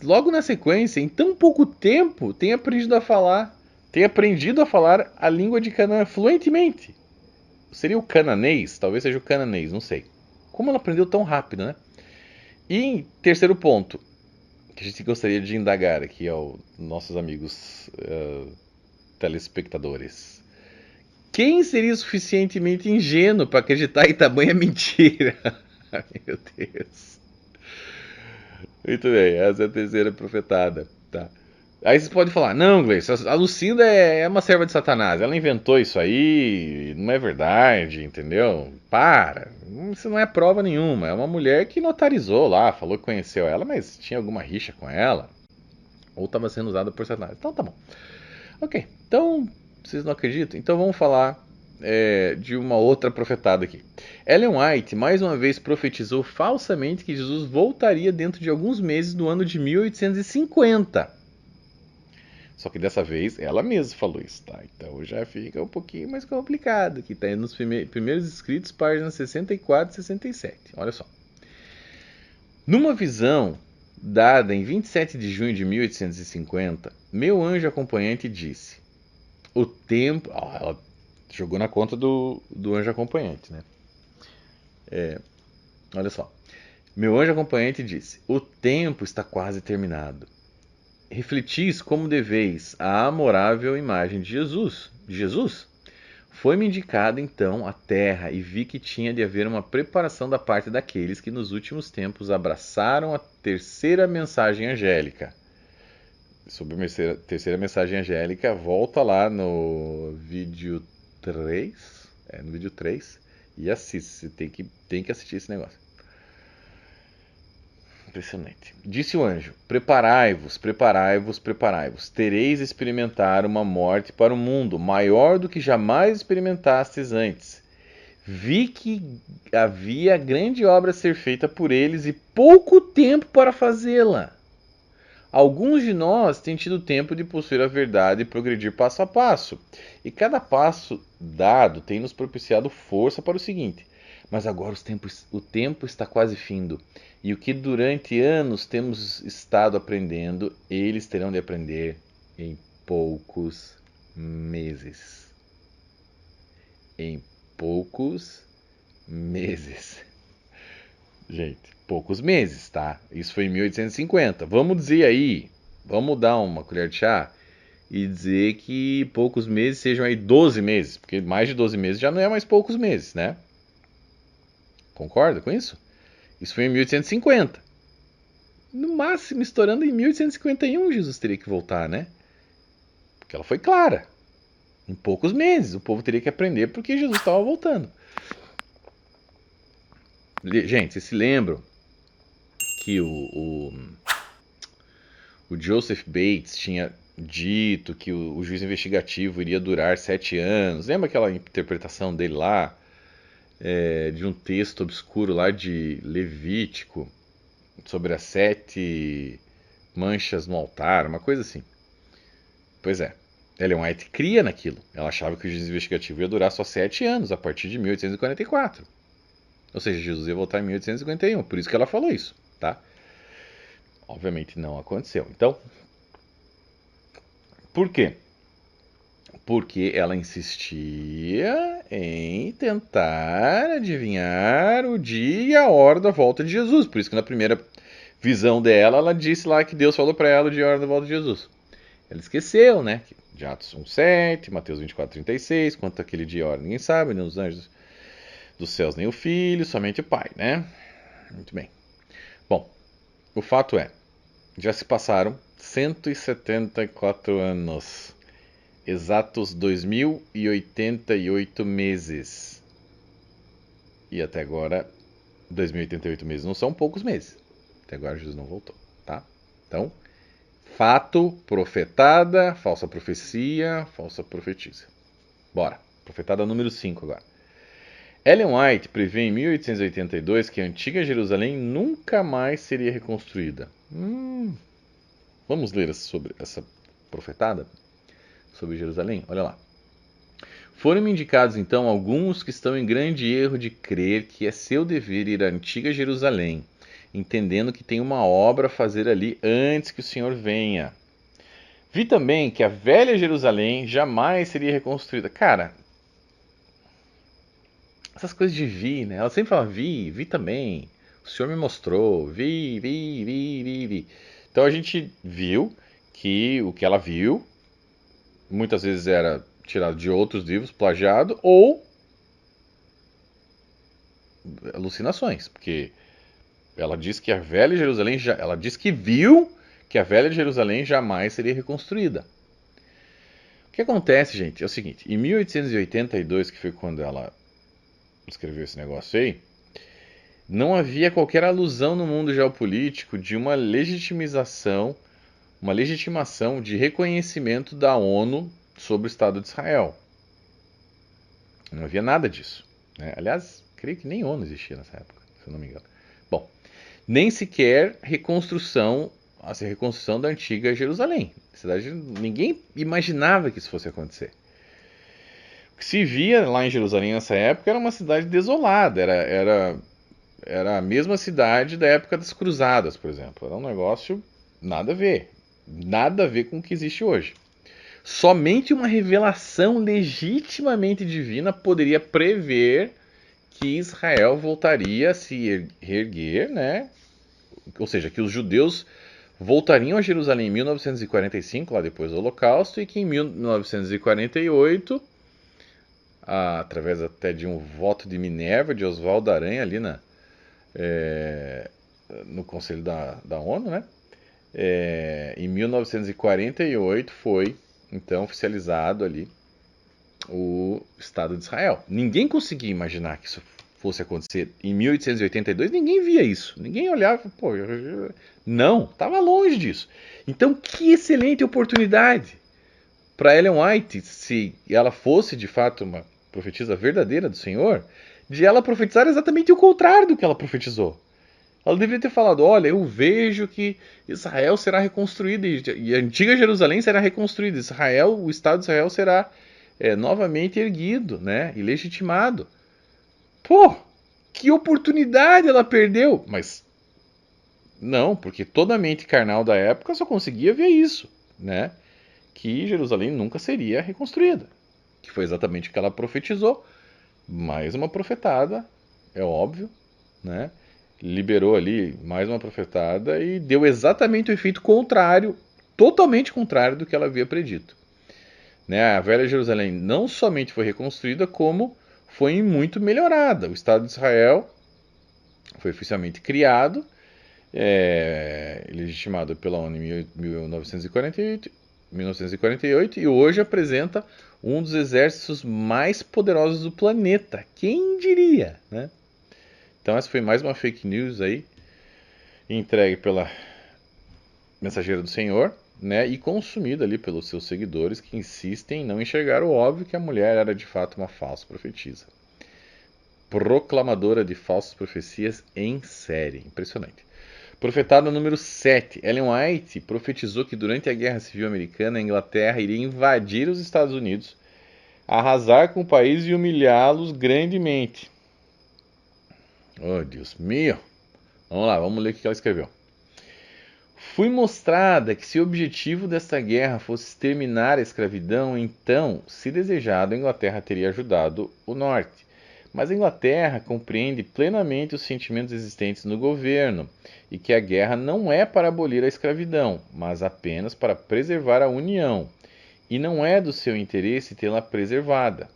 logo na sequência, em tão pouco tempo, tenha aprendido a falar a língua de Canaã fluentemente? Seria o cananês? Talvez seja o cananês, não sei. Como ela aprendeu tão rápido, né? E em terceiro ponto, que a gente gostaria de indagar aqui aos nossos amigos telespectadores. Quem seria suficientemente ingênuo para acreditar em tamanha mentira? Ai, meu Deus. Muito bem, essa é a terceira profetada. Tá. Aí vocês podem falar: não, Gleice, a Lucinda é uma serva de Satanás. Ela inventou isso aí, não é verdade, entendeu? Para. Isso não é prova nenhuma. É uma mulher que notarizou lá, falou que conheceu ela, mas tinha alguma rixa com ela. Ou estava sendo usada por Satanás. Então tá bom. Ok, então vocês não acreditam? Então vamos falar de uma outra profetada aqui. Ellen White mais uma vez profetizou falsamente que Jesus voltaria dentro de alguns meses no ano de 1850. Só que dessa vez ela mesma falou isso, tá? Então já fica um pouquinho mais complicado. Aqui está nos primeiros escritos, páginas 64 e 67. Olha só. Numa visão dada em 27 de junho de 1850, meu anjo acompanhante disse: o tempo. Ela jogou na conta do anjo acompanhante, né? Olha só. Meu anjo acompanhante disse: o tempo está quase terminado. Refletis como deveis a amorável imagem de Jesus. Foi-me indicada então a terra e vi que tinha de haver uma preparação da parte daqueles que nos últimos tempos abraçaram a terceira mensagem angélica. Sobre a terceira mensagem angélica, volta lá no vídeo 3, no vídeo 3 e assiste, você tem que assistir esse negócio. Impressionante. Disse o anjo: preparai-vos, preparai-vos, preparai-vos. Tereis de experimentar uma morte para o mundo, maior do que jamais experimentastes antes. Vi que havia grande obra a ser feita por eles e pouco tempo para fazê-la. Alguns de nós têm tido tempo de possuir a verdade e progredir passo a passo. E cada passo dado tem nos propiciado força para o seguinte: mas agora o tempo está quase findo. E o que durante anos temos estado aprendendo, eles terão de aprender em poucos meses. Em poucos meses. gente, poucos meses, tá? Isso foi em 1850. Vamos dizer aí, vamos dar uma colher de chá e dizer que poucos meses sejam aí 12 meses, porque mais de 12 meses já não é mais poucos meses, né? Concorda com isso? Isso foi em 1850. No máximo, estourando em 1851, Jesus teria que voltar, né? Porque ela foi clara. Em poucos meses, o povo teria que aprender porque Jesus estava voltando. Gente, vocês se lembram que o Joseph Bates tinha dito que o juízo investigativo iria durar 7 anos? Lembra aquela interpretação dele lá, de um texto obscuro lá de Levítico, sobre as 7 manchas no altar, uma coisa assim. Pois é, Ellen White cria naquilo. Ela achava que o juízo investigativo ia durar só 7 anos, a partir de 1844. Ou seja, Jesus ia voltar em 1851, por isso que ela falou isso, tá? Obviamente não aconteceu. Então, por quê? Porque ela insistia em tentar adivinhar o dia e a hora da volta de Jesus. Por isso que na primeira visão dela, ela disse lá que Deus falou para ela o dia e a hora da volta de Jesus. Ela esqueceu, né? De Atos 1:7, Mateus 24:36, quanto aquele dia e hora ninguém sabe, nem os anjos dos céus, nem o Filho, somente o Pai, né? Muito bem. Bom, o fato é, já se passaram 174 anos. Exatos 2088 meses. E até agora, 2088 meses não são poucos meses. Até agora Jesus não voltou, tá? Então, fato, profetada, falsa profecia, falsa profetisa. Bora. Profetada número 5 agora. Ellen White prevê em 1882 que a antiga Jerusalém nunca mais seria reconstruída. Vamos ler sobre essa profetada? Sobre Jerusalém? Olha lá. Foram-me indicados então alguns que estão em grande erro de crer que é seu dever ir à antiga Jerusalém, entendendo que tem uma obra a fazer ali antes que o Senhor venha. Vi também que a velha Jerusalém jamais seria reconstruída. Cara, essas coisas de vi, né? Ela sempre fala vi também. O Senhor me mostrou, vi. Então a gente viu que o que ela viu muitas vezes era tirado de outros livros, plagiado, ou alucinações, porque ela diz que a velha Jerusalém, ela diz que viu que a velha Jerusalém jamais seria reconstruída. O que acontece, gente, é o seguinte, em 1882, que foi quando ela escreveu esse negócio aí, não havia qualquer alusão no mundo geopolítico de uma legitimação de reconhecimento da ONU sobre o Estado de Israel. Não havia nada disso, né? Aliás, creio que nem ONU existia nessa época, se eu não me engano. Bom, nem sequer a reconstrução da antiga Jerusalém. Ninguém imaginava que isso fosse acontecer. O que se via lá em Jerusalém nessa época era uma cidade desolada, era a mesma cidade da época das Cruzadas, por exemplo. Era um negócio nada a ver com o que existe hoje. Somente uma revelação legitimamente divina poderia prever que Israel voltaria a se reerguer, né? Ou seja, que os judeus voltariam a Jerusalém em 1945, lá depois do Holocausto, e que em 1948, através até de um voto de Minerva, de Oswaldo Aranha, ali no Conselho da ONU, né? Em 1948 foi, então, oficializado ali o Estado de Israel. Ninguém conseguia imaginar que isso fosse acontecer em 1882, ninguém via isso. Ninguém olhava, não, estava longe disso. Então, que excelente oportunidade para Ellen White, se ela fosse de fato uma profetisa verdadeira do Senhor, de ela profetizar exatamente o contrário do que ela profetizou. Ela deveria ter falado, olha, eu vejo que Israel será reconstruído e a antiga Jerusalém será reconstruída. O Estado de Israel será novamente erguido, né, e legitimado. Pô, que oportunidade ela perdeu! Mas não, porque toda a mente carnal da época só conseguia ver isso, né, que Jerusalém nunca seria reconstruída. Que foi exatamente o que ela profetizou. Mais uma profetada, é óbvio, né? liberou ali mais uma profetada e deu exatamente o efeito contrário, totalmente contrário do que ela havia predito. Né? A Velha Jerusalém não somente foi reconstruída, como foi muito melhorada. O Estado de Israel foi oficialmente criado, legitimado pela ONU em 1948, e hoje apresenta um dos exércitos mais poderosos do planeta. Quem diria, né? Então essa foi mais uma fake news aí, entregue pela mensageira do Senhor, né, e consumida ali pelos seus seguidores que insistem em não enxergar o óbvio que a mulher era de fato uma falsa profetisa. Proclamadora de falsas profecias em série. Impressionante. Profetada número 7. Ellen White profetizou que durante a Guerra Civil Americana a Inglaterra iria invadir os Estados Unidos, arrasar com o país e humilhá-los grandemente. Oh, Deus meu! Vamos lá, vamos ler o que ela escreveu. Fui mostrada que se o objetivo desta guerra fosse exterminar a escravidão, então, se desejado, a Inglaterra teria ajudado o Norte. Mas a Inglaterra compreende plenamente os sentimentos existentes no governo e que a guerra não é para abolir a escravidão, mas apenas para preservar a União, e não é do seu interesse tê-la preservada.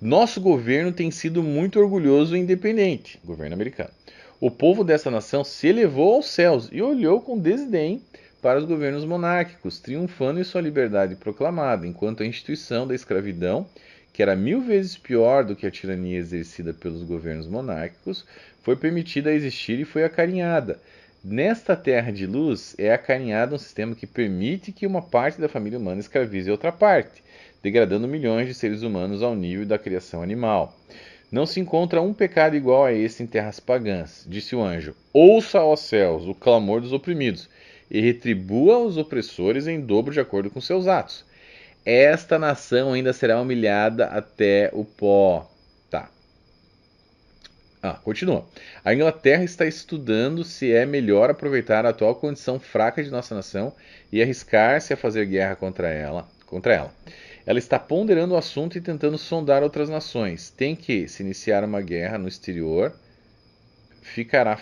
Nosso governo tem sido muito orgulhoso e independente, governo americano. O povo dessa nação se elevou aos céus e olhou com desdém para os governos monárquicos, triunfando em sua liberdade proclamada, enquanto a instituição da escravidão, que era 1000 vezes pior do que a tirania exercida pelos governos monárquicos, foi permitida a existir e foi acarinhada. Nesta terra de luz, é acarinhado um sistema que permite que uma parte da família humana escravize outra parte, degradando milhões de seres humanos ao nível da criação animal. Não se encontra um pecado igual a esse em terras pagãs, disse o anjo. Ouça, ó céus, o clamor dos oprimidos, e retribua os opressores em dobro de acordo com seus atos. Esta nação ainda será humilhada até o pó. Tá. Continua. A Inglaterra está estudando se é melhor aproveitar a atual condição fraca de nossa nação e arriscar-se a fazer guerra contra ela. Ela está ponderando o assunto e tentando sondar outras nações. Tem que, se iniciar uma guerra no exterior, ficará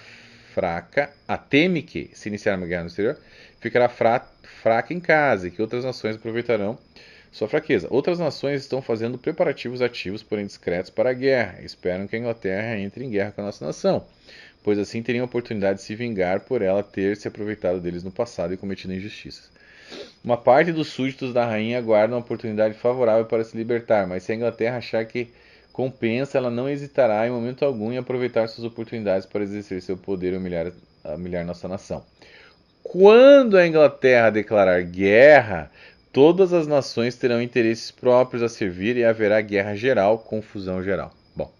fraca. Teme que, se iniciar uma guerra no exterior, ficará fraca em casa e que outras nações aproveitarão sua fraqueza. Outras nações estão fazendo preparativos ativos, porém discretos, para a guerra. Esperam que a Inglaterra entre em guerra com a nossa nação, pois assim teriam a oportunidade de se vingar por ela ter se aproveitado deles no passado e cometido injustiças. Uma parte dos súditos da rainha aguarda uma oportunidade favorável para se libertar, mas se a Inglaterra achar que compensa, ela não hesitará em momento algum em aproveitar suas oportunidades para exercer seu poder e humilhar nossa nação. Quando a Inglaterra declarar guerra, todas as nações terão interesses próprios a servir e haverá guerra geral, confusão geral. Bom,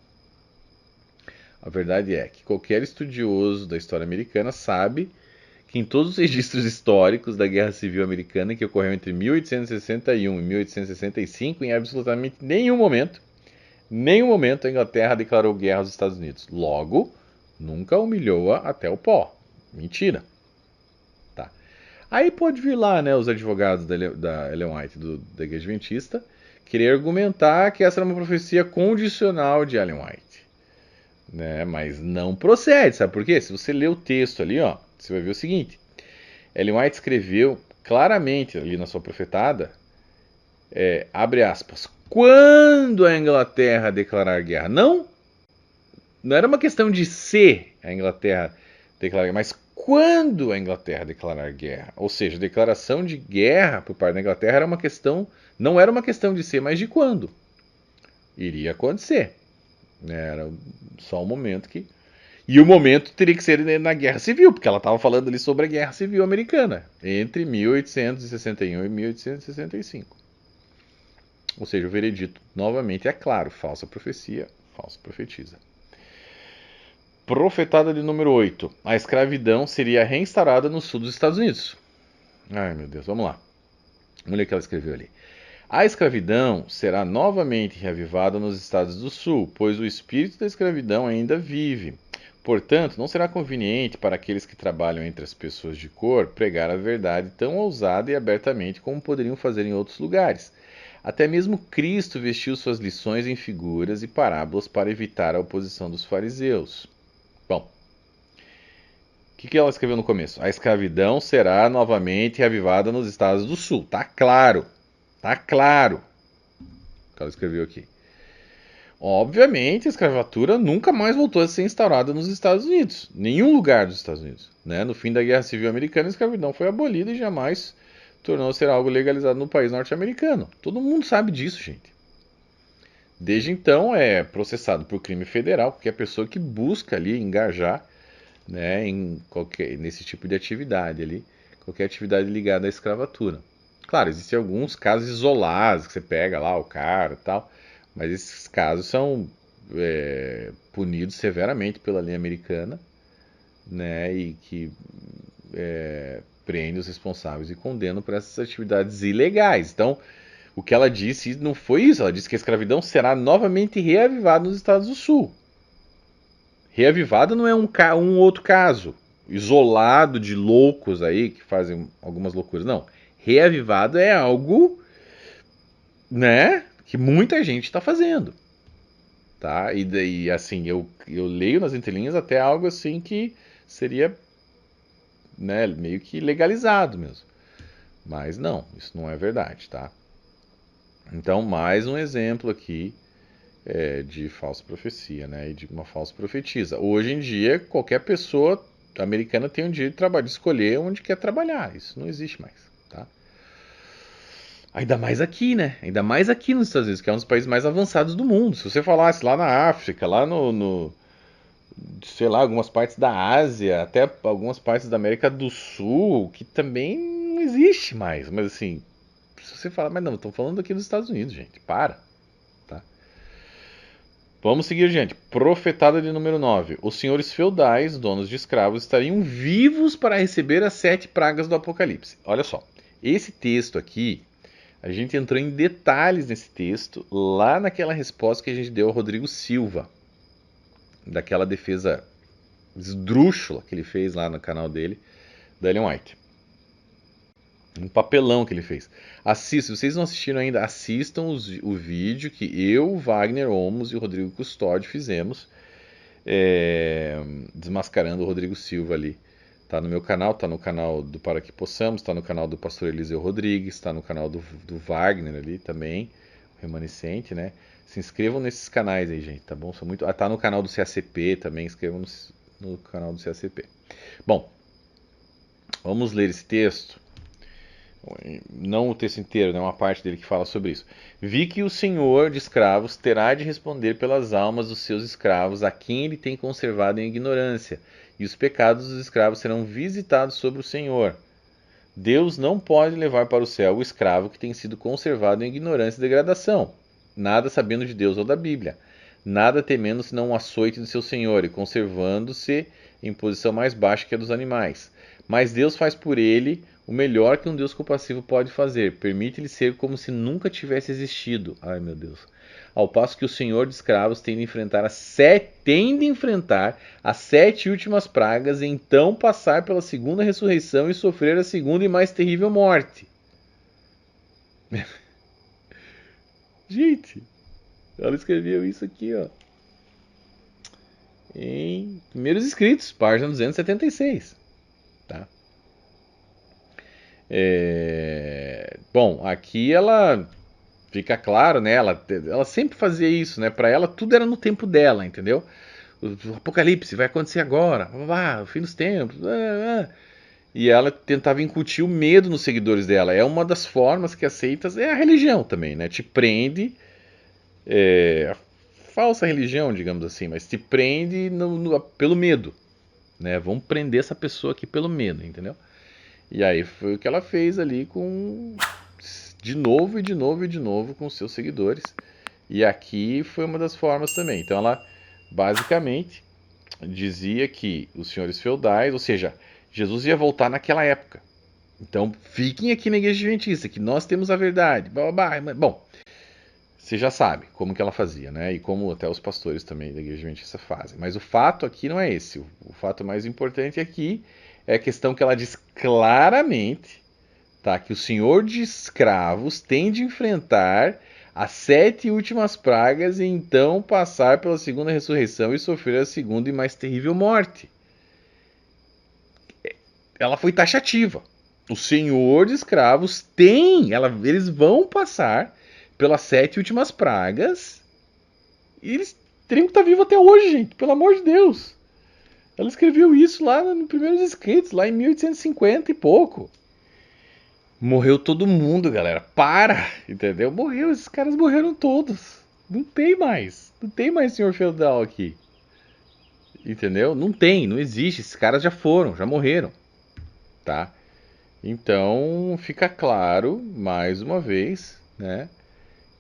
a verdade é que qualquer estudioso da história americana sabe que em todos os registros históricos da Guerra Civil Americana, que ocorreu entre 1861 e 1865, em absolutamente nenhum momento a Inglaterra declarou guerra aos Estados Unidos. Logo, nunca humilhou-a até o pó. Mentira. Tá. Aí pode vir lá, né, os advogados da Ellen White, da Igreja Adventista, querer argumentar que essa era uma profecia condicional de Ellen White. Né? Mas não procede, sabe por quê? Se você ler o texto ali, ó, você vai ver o seguinte. Ellen White escreveu claramente ali na sua profetada, abre aspas, quando a Inglaterra declarar guerra. Não era uma questão de se a Inglaterra declarar guerra, mas quando a Inglaterra declarar guerra. Ou seja, a declaração de guerra por parte da Inglaterra não era uma questão de se, mas de quando iria acontecer. Era só um momento que... E o momento teria que ser na Guerra Civil, porque ela estava falando ali sobre a Guerra Civil Americana, entre 1861 e 1865. Ou seja, o veredito, novamente, é claro, falsa profecia, falsa profetisa. Profetada de número 8. A escravidão seria reinstaurada no sul dos Estados Unidos. Ai, meu Deus, vamos lá. Vamos ler o que ela escreveu ali. A escravidão será novamente reavivada nos estados do sul, pois o espírito da escravidão ainda vive. Portanto, não será conveniente para aqueles que trabalham entre as pessoas de cor pregar a verdade tão ousada e abertamente como poderiam fazer em outros lugares. Até mesmo Cristo vestiu suas lições em figuras e parábolas para evitar a oposição dos fariseus. Bom, que ela escreveu no começo? A escravidão será novamente reavivada nos estados do sul. Tá claro. Tá claro. O que ela escreveu aqui. Obviamente, a escravatura nunca mais voltou a ser instaurada nos Estados Unidos. Nenhum lugar dos Estados Unidos. Né? No fim da Guerra Civil Americana, a escravidão foi abolida e jamais tornou-se algo legalizado no país norte-americano. Todo mundo sabe disso, gente. Desde então, é processado por crime federal qualquer pessoa que busca ali engajar, né, nesse tipo de atividade ali, qualquer atividade ligada à escravatura. Claro, existem alguns casos isolados que você pega lá o cara e tal, mas esses casos são punidos severamente pela lei americana, né, e que prende os responsáveis e condenam por essas atividades ilegais. Então, o que ela disse não foi isso. Ela disse que a escravidão será novamente reavivada nos Estados do Sul. Reavivada não é um outro caso isolado de loucos aí que fazem algumas loucuras. Não. Reavivado é algo, né, que muita gente está fazendo. Tá? E daí, assim, eu leio nas entrelinhas até algo assim que seria, né, meio que legalizado mesmo. Mas não, isso não é verdade, tá? Então, mais um exemplo aqui de falsa profecia, né? E de uma falsa profetisa. Hoje em dia, qualquer pessoa americana tem o direito de escolher onde quer trabalhar. Isso não existe mais, tá? Ainda mais aqui, né? Ainda mais aqui nos Estados Unidos, que é um dos países mais avançados do mundo. Se você falasse lá na África, lá sei lá, algumas partes da Ásia, até algumas partes da América do Sul, que também não existe mais. Mas assim, se você falar, mas não, estão falando aqui dos Estados Unidos, gente, para. Tá? Vamos seguir, gente. Profetada de número 9. Os senhores feudais, donos de escravos, estariam vivos para receber as 7 pragas do Apocalipse. Olha só, esse texto aqui, a gente entrou em detalhes nesse texto, lá naquela resposta que a gente deu ao Rodrigo Silva, daquela defesa esdrúxula que ele fez lá no canal dele, da Ellen White. Um papelão que ele fez. Assista, se vocês não assistiram ainda, assistam o vídeo que eu, Wagner Olmos e o Rodrigo Custódio fizemos, desmascarando o Rodrigo Silva ali. Tá no meu canal, tá no canal do Para Que Possamos, tá no canal do Pastor Eliseu Rodrigues, tá no canal do Wagner ali também, o Remanescente, né? Se inscrevam nesses canais aí, gente, tá bom? São muito... tá no canal do CACP também, inscrevam no canal do CACP. Bom, vamos ler esse texto. Não o texto inteiro, né? Uma parte dele que fala sobre isso. Vi que o senhor de escravos terá de responder pelas almas dos seus escravos, a quem ele tem conservado em ignorância, e os pecados dos escravos serão visitados sobre o senhor. Deus não pode levar para o céu o escravo que tem sido conservado em ignorância e degradação, nada sabendo de Deus ou da Bíblia, nada temendo senão o açoite do seu senhor, e conservando-se em posição mais baixa que a dos animais. Mas Deus faz por ele o melhor que um Deus compassivo pode fazer. Permite-lhe ser como se nunca tivesse existido. Ai, meu Deus. Ao passo que o senhor de escravos tem de enfrentar as 7 últimas pragas, e então passar pela segunda ressurreição e sofrer a segunda e mais terrível morte. Gente, ela escreveu isso aqui, ó, em Primeiros Escritos, página 276. Tá? Bom, aqui ela fica claro, né? Ela sempre fazia isso, né? Para ela tudo era no tempo dela, entendeu? O Apocalipse vai acontecer agora, o fim dos tempos. E ela tentava incutir o medo nos seguidores dela. É uma das formas que aceitas, é a religião também, né? Te prende, a falsa religião, digamos assim, mas te prende pelo medo, né? Vamos prender essa pessoa aqui pelo medo, entendeu? E aí foi o que ela fez ali de novo e de novo e de novo com seus seguidores. E aqui foi uma das formas também. Então ela basicamente dizia que os senhores feudais, ou seja, Jesus ia voltar naquela época. Então fiquem aqui na Igreja Adventista, que nós temos a verdade. Bom, você já sabe como que ela fazia, né? E como até os pastores também da Igreja Adventista fazem. Mas o fato aqui não é esse. O fato mais importante aqui é a questão que ela diz claramente, tá? Que o senhor de escravos tem de enfrentar as 7 últimas pragas e então passar pela segunda ressurreição e sofrer a segunda e mais terrível morte. ela foi taxativa. O senhor de escravos tem, eles vão passar pelas 7 últimas pragas e eles teriam que estar vivos até hoje, gente, pelo amor de Deus. Ela escreveu isso lá nos primeiros escritos, lá em 1850 e pouco. Morreu todo mundo, galera. Para, entendeu? Morreu, esses caras morreram todos. Não tem mais senhor feudal aqui. Entendeu? Não existe. Esses caras já foram, já morreram. Tá? Então, fica claro, mais uma vez, né?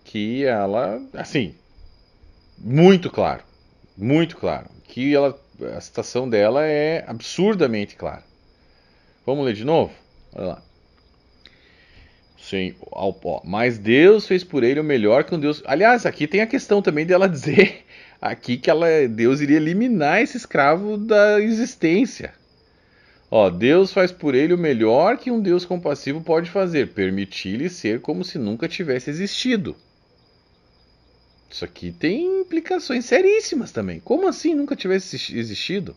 Que ela, assim, muito claro, que a citação dela é absurdamente clara. Vamos ler de novo? Olha lá. Sim, mas Deus fez por ele o melhor que um Deus. Aliás, aqui tem a questão também dela dizer aqui que Deus iria eliminar esse escravo da existência. Ó, Deus faz por ele o melhor que um Deus compassivo pode fazer, permitir-lhe ser como se nunca tivesse existido. Isso aqui tem implicações seríssimas também. Como assim nunca tivesse existido?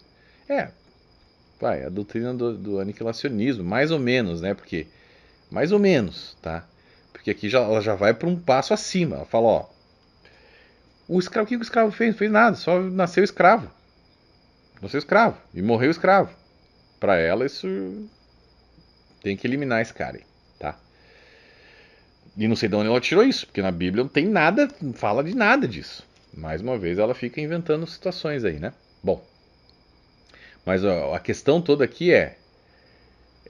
A doutrina do aniquilacionismo, mais ou menos, né? Porque mais ou menos, tá? Porque aqui ela já vai para um passo acima. Ela fala, ó, o que o escravo fez? Não fez nada, só nasceu escravo. Nasceu escravo e morreu escravo. Para ela isso tem que eliminar esse cara aí, tá? E não sei de onde ela tirou isso, porque na Bíblia não tem nada, não fala de nada disso. Mais uma vez ela fica inventando situações aí, né? Bom, mas ó, a questão toda aqui é,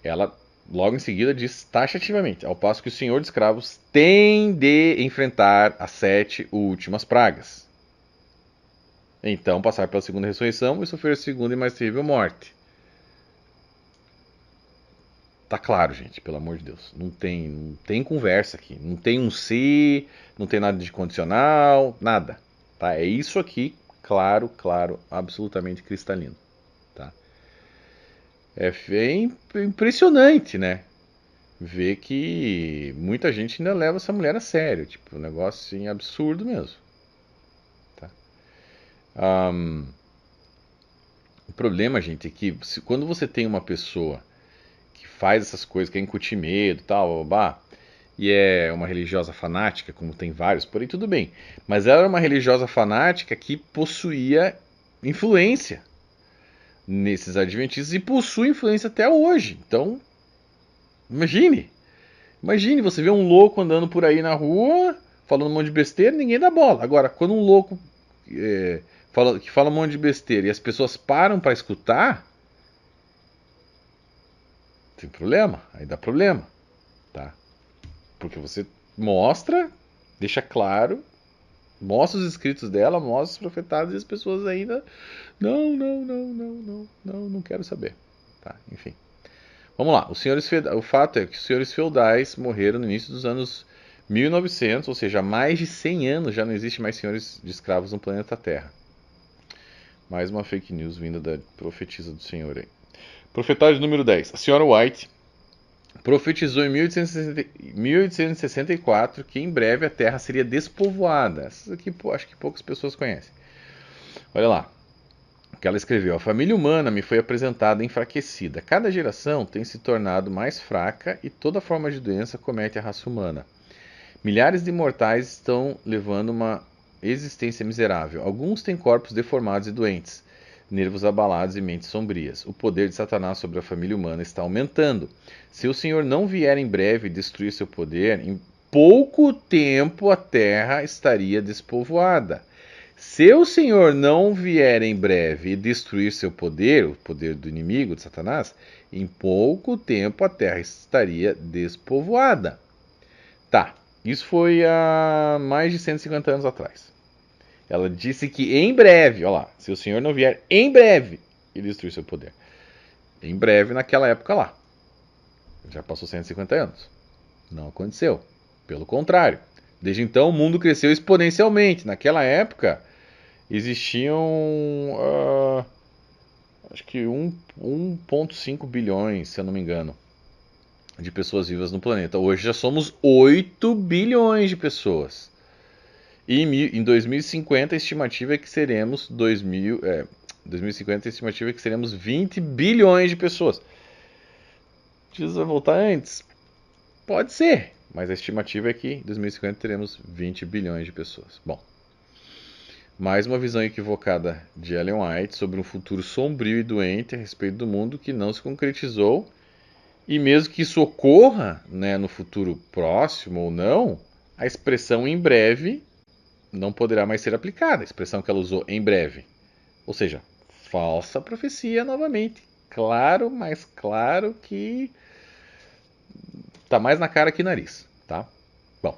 ela logo em seguida diz taxativamente, ao passo que o senhor de escravos tem de enfrentar as 7 últimas pragas. Então passar pela segunda ressurreição e sofrer a segunda e mais terrível morte. Tá claro, gente, pelo amor de Deus. Não tem conversa aqui. Não tem um se, não tem nada de condicional, nada. Tá? É isso aqui, claro, absolutamente cristalino. Tá? É impressionante, né? Ver que muita gente ainda leva essa mulher a sério. Tipo, um negócio assim, absurdo mesmo. Tá? O problema, gente, é que quando você tem uma pessoa faz essas coisas, quer incutir medo e tal, e é uma religiosa fanática, como tem vários, porém tudo bem. Mas ela era uma religiosa fanática que possuía influência nesses adventistas e possui influência até hoje. Então, imagine você vê um louco andando por aí na rua, falando um monte de besteira, ninguém dá bola. Agora, quando um louco que fala um monte de besteira e as pessoas param para escutar, tem problema, aí dá problema, tá? Porque você mostra, deixa claro, mostra os escritos dela, mostra os profetados e as pessoas ainda não quero saber, tá? Enfim. Vamos lá, o fato é que os senhores feudais morreram no início dos anos 1900, ou seja, há mais de 100 anos já não existe mais senhores de escravos no planeta Terra. Mais uma fake news vinda da profetisa do Senhor aí. Profetário número 10. A senhora White profetizou em 1864 que em breve a Terra seria despovoada. Essas aqui acho que poucas pessoas conhecem. Olha lá. O que ela escreveu. A família humana me foi apresentada enfraquecida. Cada geração tem se tornado mais fraca e toda forma de doença comete a raça humana. Milhares de mortais estão levando uma existência miserável. Alguns têm corpos deformados e doentes, nervos abalados e mentes sombrias. O poder de Satanás sobre a família humana está aumentando. Se o Senhor não vier em breve destruir seu poder, em pouco tempo a terra estaria despovoada. Se o Senhor não vier em breve e destruir seu poder, o poder do inimigo, de Satanás, em pouco tempo a terra estaria despovoada. Tá, isso foi há mais de 150 anos atrás. Ela disse que em breve, olha lá, se o Senhor não vier em breve e destruir seu poder. Em breve naquela época lá. Já passou 150 anos. Não aconteceu. Pelo contrário. Desde então o mundo cresceu exponencialmente. Naquela época existiam acho que 1,5 bilhões, se eu não me engano, de pessoas vivas no planeta. Hoje já somos 8 bilhões de pessoas. E em 2050 a estimativa é que seremos 2050 a estimativa é que seremos 20 bilhões de pessoas. Jesus vai voltar antes? Pode ser, mas a estimativa é que em 2050 teremos 20 bilhões de pessoas. Bom, mais uma visão equivocada de Ellen White sobre um futuro sombrio e doente a respeito do mundo que não se concretizou. E mesmo que isso ocorra, né, no futuro próximo ou não, a expressão em breve não poderá mais ser aplicada. A expressão que ela usou, em breve. Ou seja, falsa profecia novamente. Claro, mais claro que tá mais na cara que nariz, tá? Bom,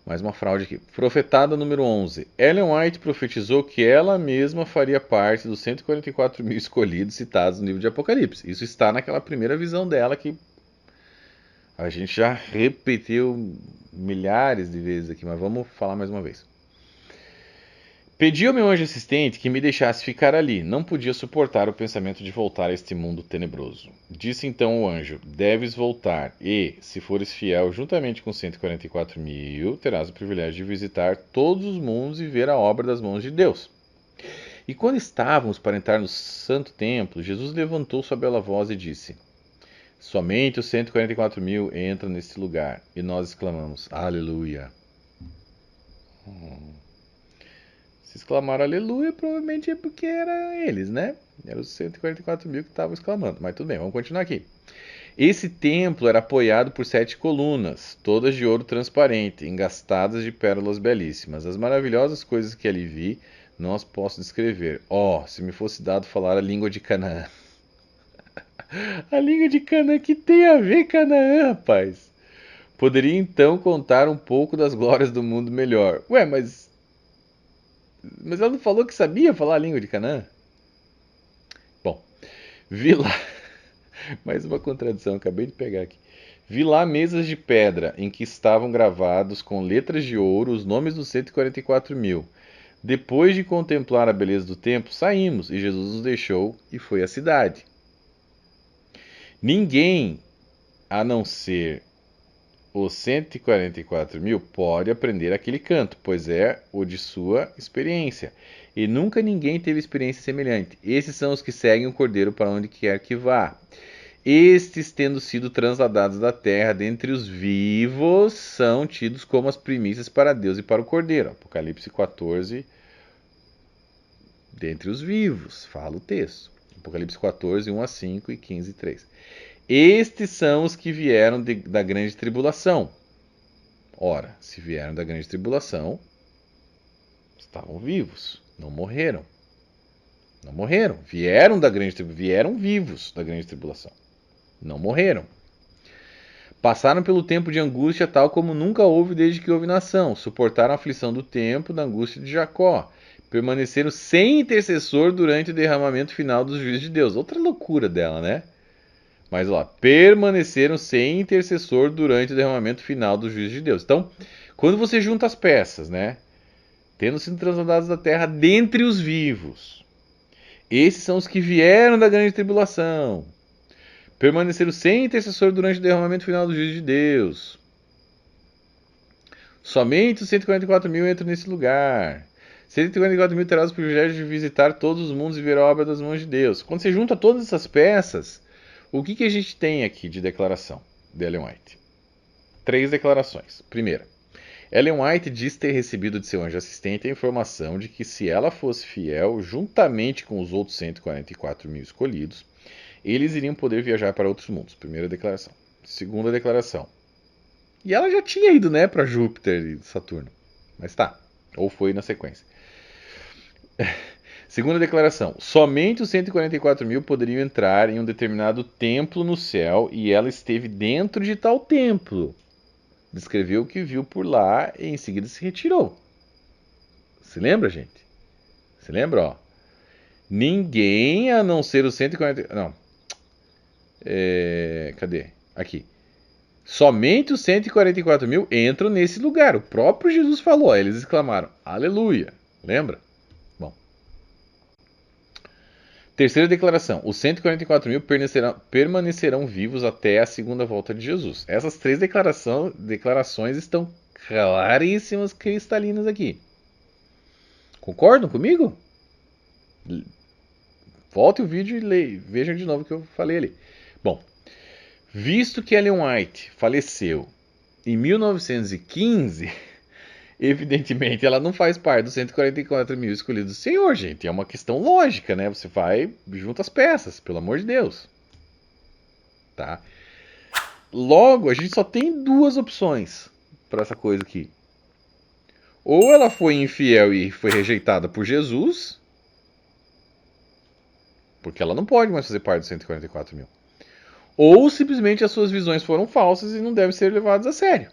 mais uma fraude aqui. Profetada número 11. Ellen White profetizou que ela mesma faria parte dos 144 mil escolhidos citados no livro de Apocalipse. Isso está naquela primeira visão dela que a gente já repetiu milhares de vezes aqui, mas vamos falar mais uma vez. Pedi ao meu anjo assistente que me deixasse ficar ali. Não podia suportar o pensamento de voltar a este mundo tenebroso. Disse então o anjo: deves voltar e, se fores fiel juntamente com 144 mil, terás o privilégio de visitar todos os mundos e ver a obra das mãos de Deus. E quando estávamos para entrar no santo templo, Jesus levantou sua bela voz e disse: somente os 144 mil entram neste lugar. E nós exclamamos: aleluia. Se exclamaram aleluia, provavelmente é porque era eles, né? Eram os 144 mil que estavam exclamando. Mas tudo bem, vamos continuar aqui. Esse templo era apoiado por 7 colunas, todas de ouro transparente, engastadas de pérolas belíssimas. As maravilhosas coisas que ali vi, não as posso descrever. Oh, se me fosse dado falar a língua de Canaã. A língua de Canaã, que tem a ver Canaã, rapaz? Poderia então contar um pouco das glórias do mundo melhor. Ué, mas ela não falou que sabia falar a língua de Canaã? Bom, vi lá. Mais uma contradição, acabei de pegar aqui. Vi lá mesas de pedra em que estavam gravados com letras de ouro os nomes dos 144 mil. Depois de contemplar a beleza do templo, saímos e Jesus nos deixou e foi à cidade. Ninguém, a não ser os 144 mil, pode aprender aquele canto, pois é o de sua experiência. E nunca ninguém teve experiência semelhante. Esses são os que seguem o Cordeiro para onde quer que vá. Estes, tendo sido transladados da terra dentre os vivos, são tidos como as primícias para Deus e para o Cordeiro. Apocalipse 14, dentre os vivos, fala o texto. Apocalipse 14, 1 a 5 e 15, 3. Estes são os que vieram da grande tribulação. Ora, se vieram da grande tribulação, estavam vivos, não morreram. Não morreram, vieram vivos da grande tribulação. Não morreram. Passaram pelo tempo de angústia tal como nunca houve desde que houve nação. Suportaram a aflição do tempo, da angústia de Jacó. Permaneceram sem intercessor durante o derramamento final dos juízes de Deus. Outra loucura dela, né? Mas lá, permaneceram sem intercessor durante o derramamento final do juízo de Deus. Então, quando você junta as peças, né? Tendo sido transladados da terra dentre os vivos. Esses são os que vieram da grande tribulação. Permaneceram sem intercessor durante o derramamento final do juízo de Deus. Somente os 144 mil entram nesse lugar. 144 mil terás o privilégio de visitar todos os mundos e ver a obra das mãos de Deus. Quando você junta todas essas peças, o que a gente tem aqui de declaração de Ellen White? 3 declarações. Primeira, Ellen White diz ter recebido de seu anjo assistente a informação de que se ela fosse fiel, juntamente com os outros 144 mil escolhidos, eles iriam poder viajar para outros mundos. Primeira declaração. Segunda declaração. E ela já tinha ido, né, para Júpiter e Saturno. Mas tá, ou foi na sequência. Segunda declaração. Somente os 144 mil poderiam entrar em um determinado templo no céu e ela esteve dentro de tal templo. Descreveu o que viu por lá e em seguida se retirou. Se lembra, gente? Se lembra, ó? Ninguém a não ser os 140... Não. Cadê? Aqui. Somente os 144 mil entram nesse lugar. O próprio Jesus falou. Eles exclamaram, aleluia. Lembra? Bom. Terceira declaração. Os 144 mil permanecerão vivos até a segunda volta de Jesus. Essas 3 declarações estão claríssimas, cristalinas aqui. Concordam comigo? Volte o vídeo e vejam de novo o que eu falei ali. Bom, visto que Ellen White faleceu em 1915, evidentemente ela não faz parte dos 144 mil escolhidos do Senhor, gente. É uma questão lógica, né? Você vai junto as peças, pelo amor de Deus. Tá? Logo, a gente só tem duas opções para essa coisa aqui. Ou ela foi infiel e foi rejeitada por Jesus, porque ela não pode mais fazer parte dos 144 mil. Ou simplesmente as suas visões foram falsas e não devem ser levadas a sério.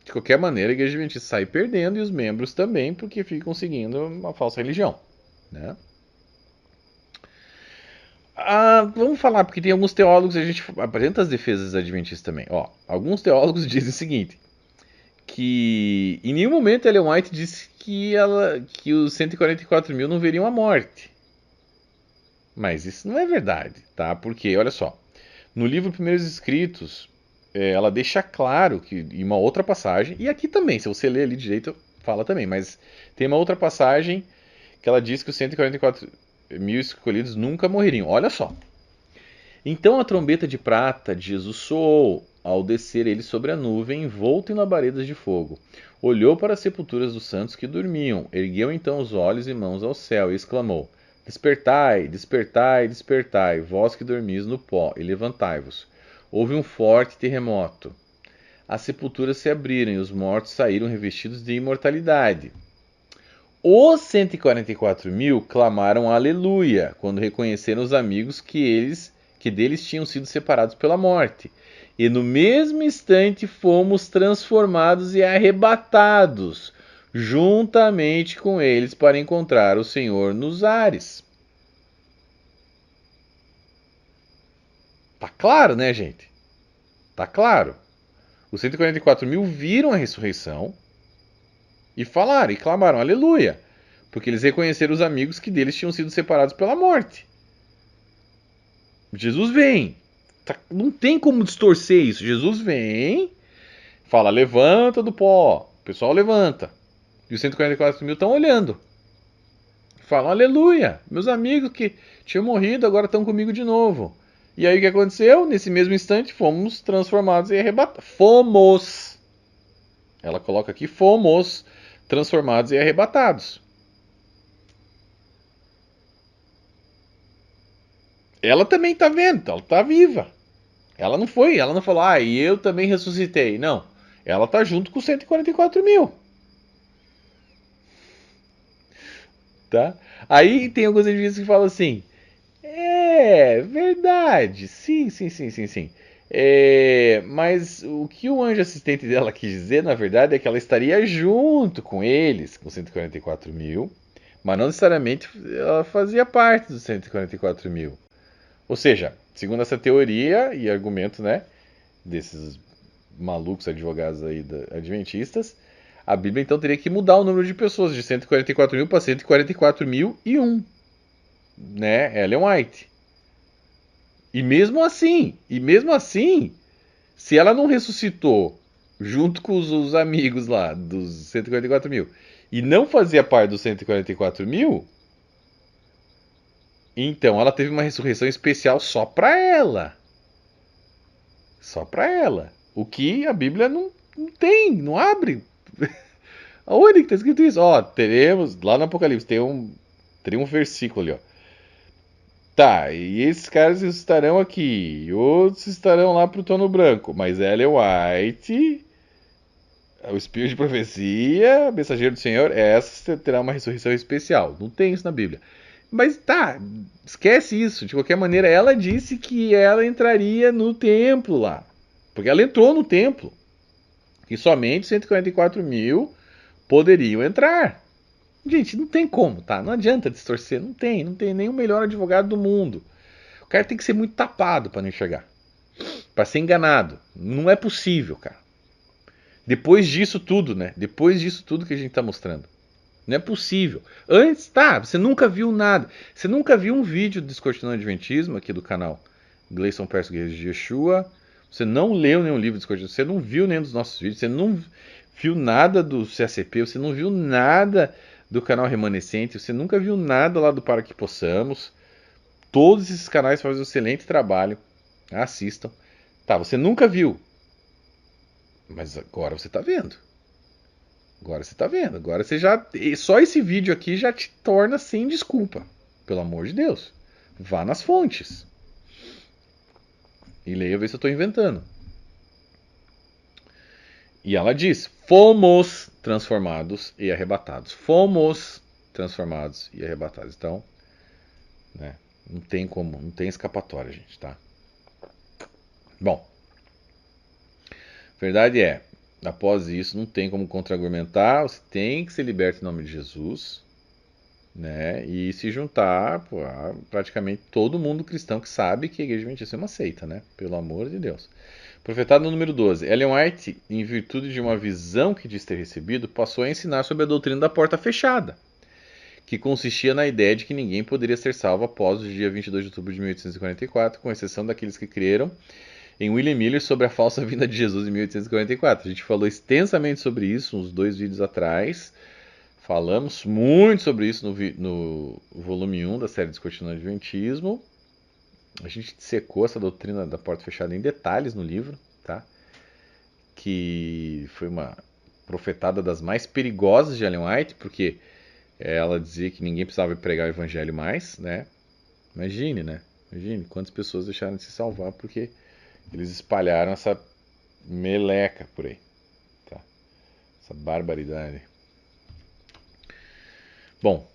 De qualquer maneira, a Igreja Adventista sai perdendo e os membros também, porque ficam seguindo uma falsa religião. Né? Vamos falar, porque tem alguns teólogos, a gente apresenta as defesas adventistas também. Alguns teólogos dizem o seguinte, que em nenhum momento Ellen White disse que os 144 mil não veriam a morte. Mas isso não é verdade, tá? Porque, olha só, no livro Primeiros Escritos, ela deixa claro que em uma outra passagem, e aqui também, se você ler ali direito, fala também, mas tem uma outra passagem que ela diz que os 144 mil escolhidos nunca morreriam. Olha só. Então a trombeta de prata de Jesus soou ao descer ele sobre a nuvem, envolto em labaredas de fogo. Olhou para as sepulturas dos santos que dormiam, ergueu então os olhos e mãos ao céu e exclamou: Despertai, despertai, despertai, vós que dormis no pó, e levantai-vos. Houve um forte terremoto. As sepulturas se abriram e os mortos saíram revestidos de imortalidade. Os 144 mil clamaram aleluia quando reconheceram os amigos que deles tinham sido separados pela morte. E no mesmo instante fomos transformados e arrebatados juntamente com eles para encontrar o Senhor nos ares. Tá claro, né, gente? Tá claro. Os 144 mil viram a ressurreição e falaram e clamaram aleluia, porque eles reconheceram os amigos que deles tinham sido separados pela morte. Jesus vem. Não tem como distorcer isso. Jesus vem, fala, levanta do pó. O pessoal levanta. E os 144 mil estão olhando. Falam, aleluia. Meus amigos que tinham morrido agora estão comigo de novo. E aí o que aconteceu? Nesse mesmo instante fomos transformados e arrebatados. Fomos. Ela coloca aqui, fomos transformados e arrebatados. Ela também está vendo, ela está viva. Ela não falou, e eu também ressuscitei. Não, ela está junto com os 144 mil. Tá? Aí tem alguns indivíduos que falam assim, verdade, sim. Mas o que o anjo assistente dela quis dizer, na verdade, é que ela estaria junto com eles, com 144 mil, mas não necessariamente ela fazia parte dos 144 mil. Ou seja, segundo essa teoria e argumento, né, desses malucos advogados aí adventistas, a Bíblia então teria que mudar o número de pessoas de 144 mil para 144 mil e um, né, Ellen White. E mesmo assim, se ela não ressuscitou junto com os amigos lá dos 144 mil e não fazia parte dos 144 mil, então ela teve uma ressurreição especial só para ela. Só para ela. O que a Bíblia não tem, não abre. Aonde que está escrito isso? Teremos, lá no Apocalipse, tem um versículo ali, Tá, e esses caras estarão aqui, e outros estarão lá pro trono branco, mas Ellen White, o espírito de profecia, mensageiro do Senhor, essa terá uma ressurreição especial. Não tem isso na Bíblia. Mas tá, esquece isso. De qualquer maneira, ela disse que ela entraria no templo lá. Porque ela entrou no templo. E somente 144 mil poderiam entrar. Gente, não tem como, tá? Não adianta distorcer. Não tem nem o melhor advogado do mundo. O cara tem que ser muito tapado para não enxergar. Para ser enganado. Não é possível, cara. Depois disso tudo, né? Depois disso tudo que a gente tá mostrando. Não é possível. Antes, você nunca viu nada. Você nunca viu um vídeo do Descortinando Adventismo aqui do canal Gleison Perso Guerreiros de Yeshua. Você não leu nenhum livro de Descortinando. Você não viu nenhum dos nossos vídeos. Você não viu nada do CACP. Você não viu nada do canal Remanescente. Você nunca viu nada lá do Para Que Possamos. Todos esses canais fazem um excelente trabalho. Assistam. Tá, você nunca viu. Mas agora você tá vendo. Agora você tá vendo. Agora você já. Só esse vídeo aqui já te torna sem desculpa. Pelo amor de Deus. Vá nas fontes. E leia ver se eu estou inventando. E ela diz: fomos transformados e arrebatados. Fomos transformados e arrebatados. Então, né, não tem como, não tem escapatória, gente, tá? Bom, verdade é, após isso não tem como contra-argumentar, você tem que ser liberto em nome de Jesus, né? E se juntar a praticamente todo mundo cristão que sabe que a Igreja Adventista é uma seita, né? Pelo amor de Deus. Profetado no número 12. Ellen White, em virtude de uma visão que diz ter recebido, passou a ensinar sobre a doutrina da porta fechada, que consistia na ideia de que ninguém poderia ser salvo após o dia 22 de outubro de 1844, com exceção daqueles que creram em William Miller sobre a falsa vinda de Jesus em 1844. A gente falou extensamente sobre isso uns 2 vídeos atrás. Falamos muito sobre isso no volume 1 da série Discutindo o Adventismo. A gente secou essa doutrina da porta fechada em detalhes no livro, tá? Que foi uma profetada das mais perigosas de Ellen White, porque ela dizia que ninguém precisava pregar o evangelho mais, né? Imagine, né? Imagine quantas pessoas deixaram de se salvar porque eles espalharam essa meleca por aí, tá? Essa barbaridade. Bom,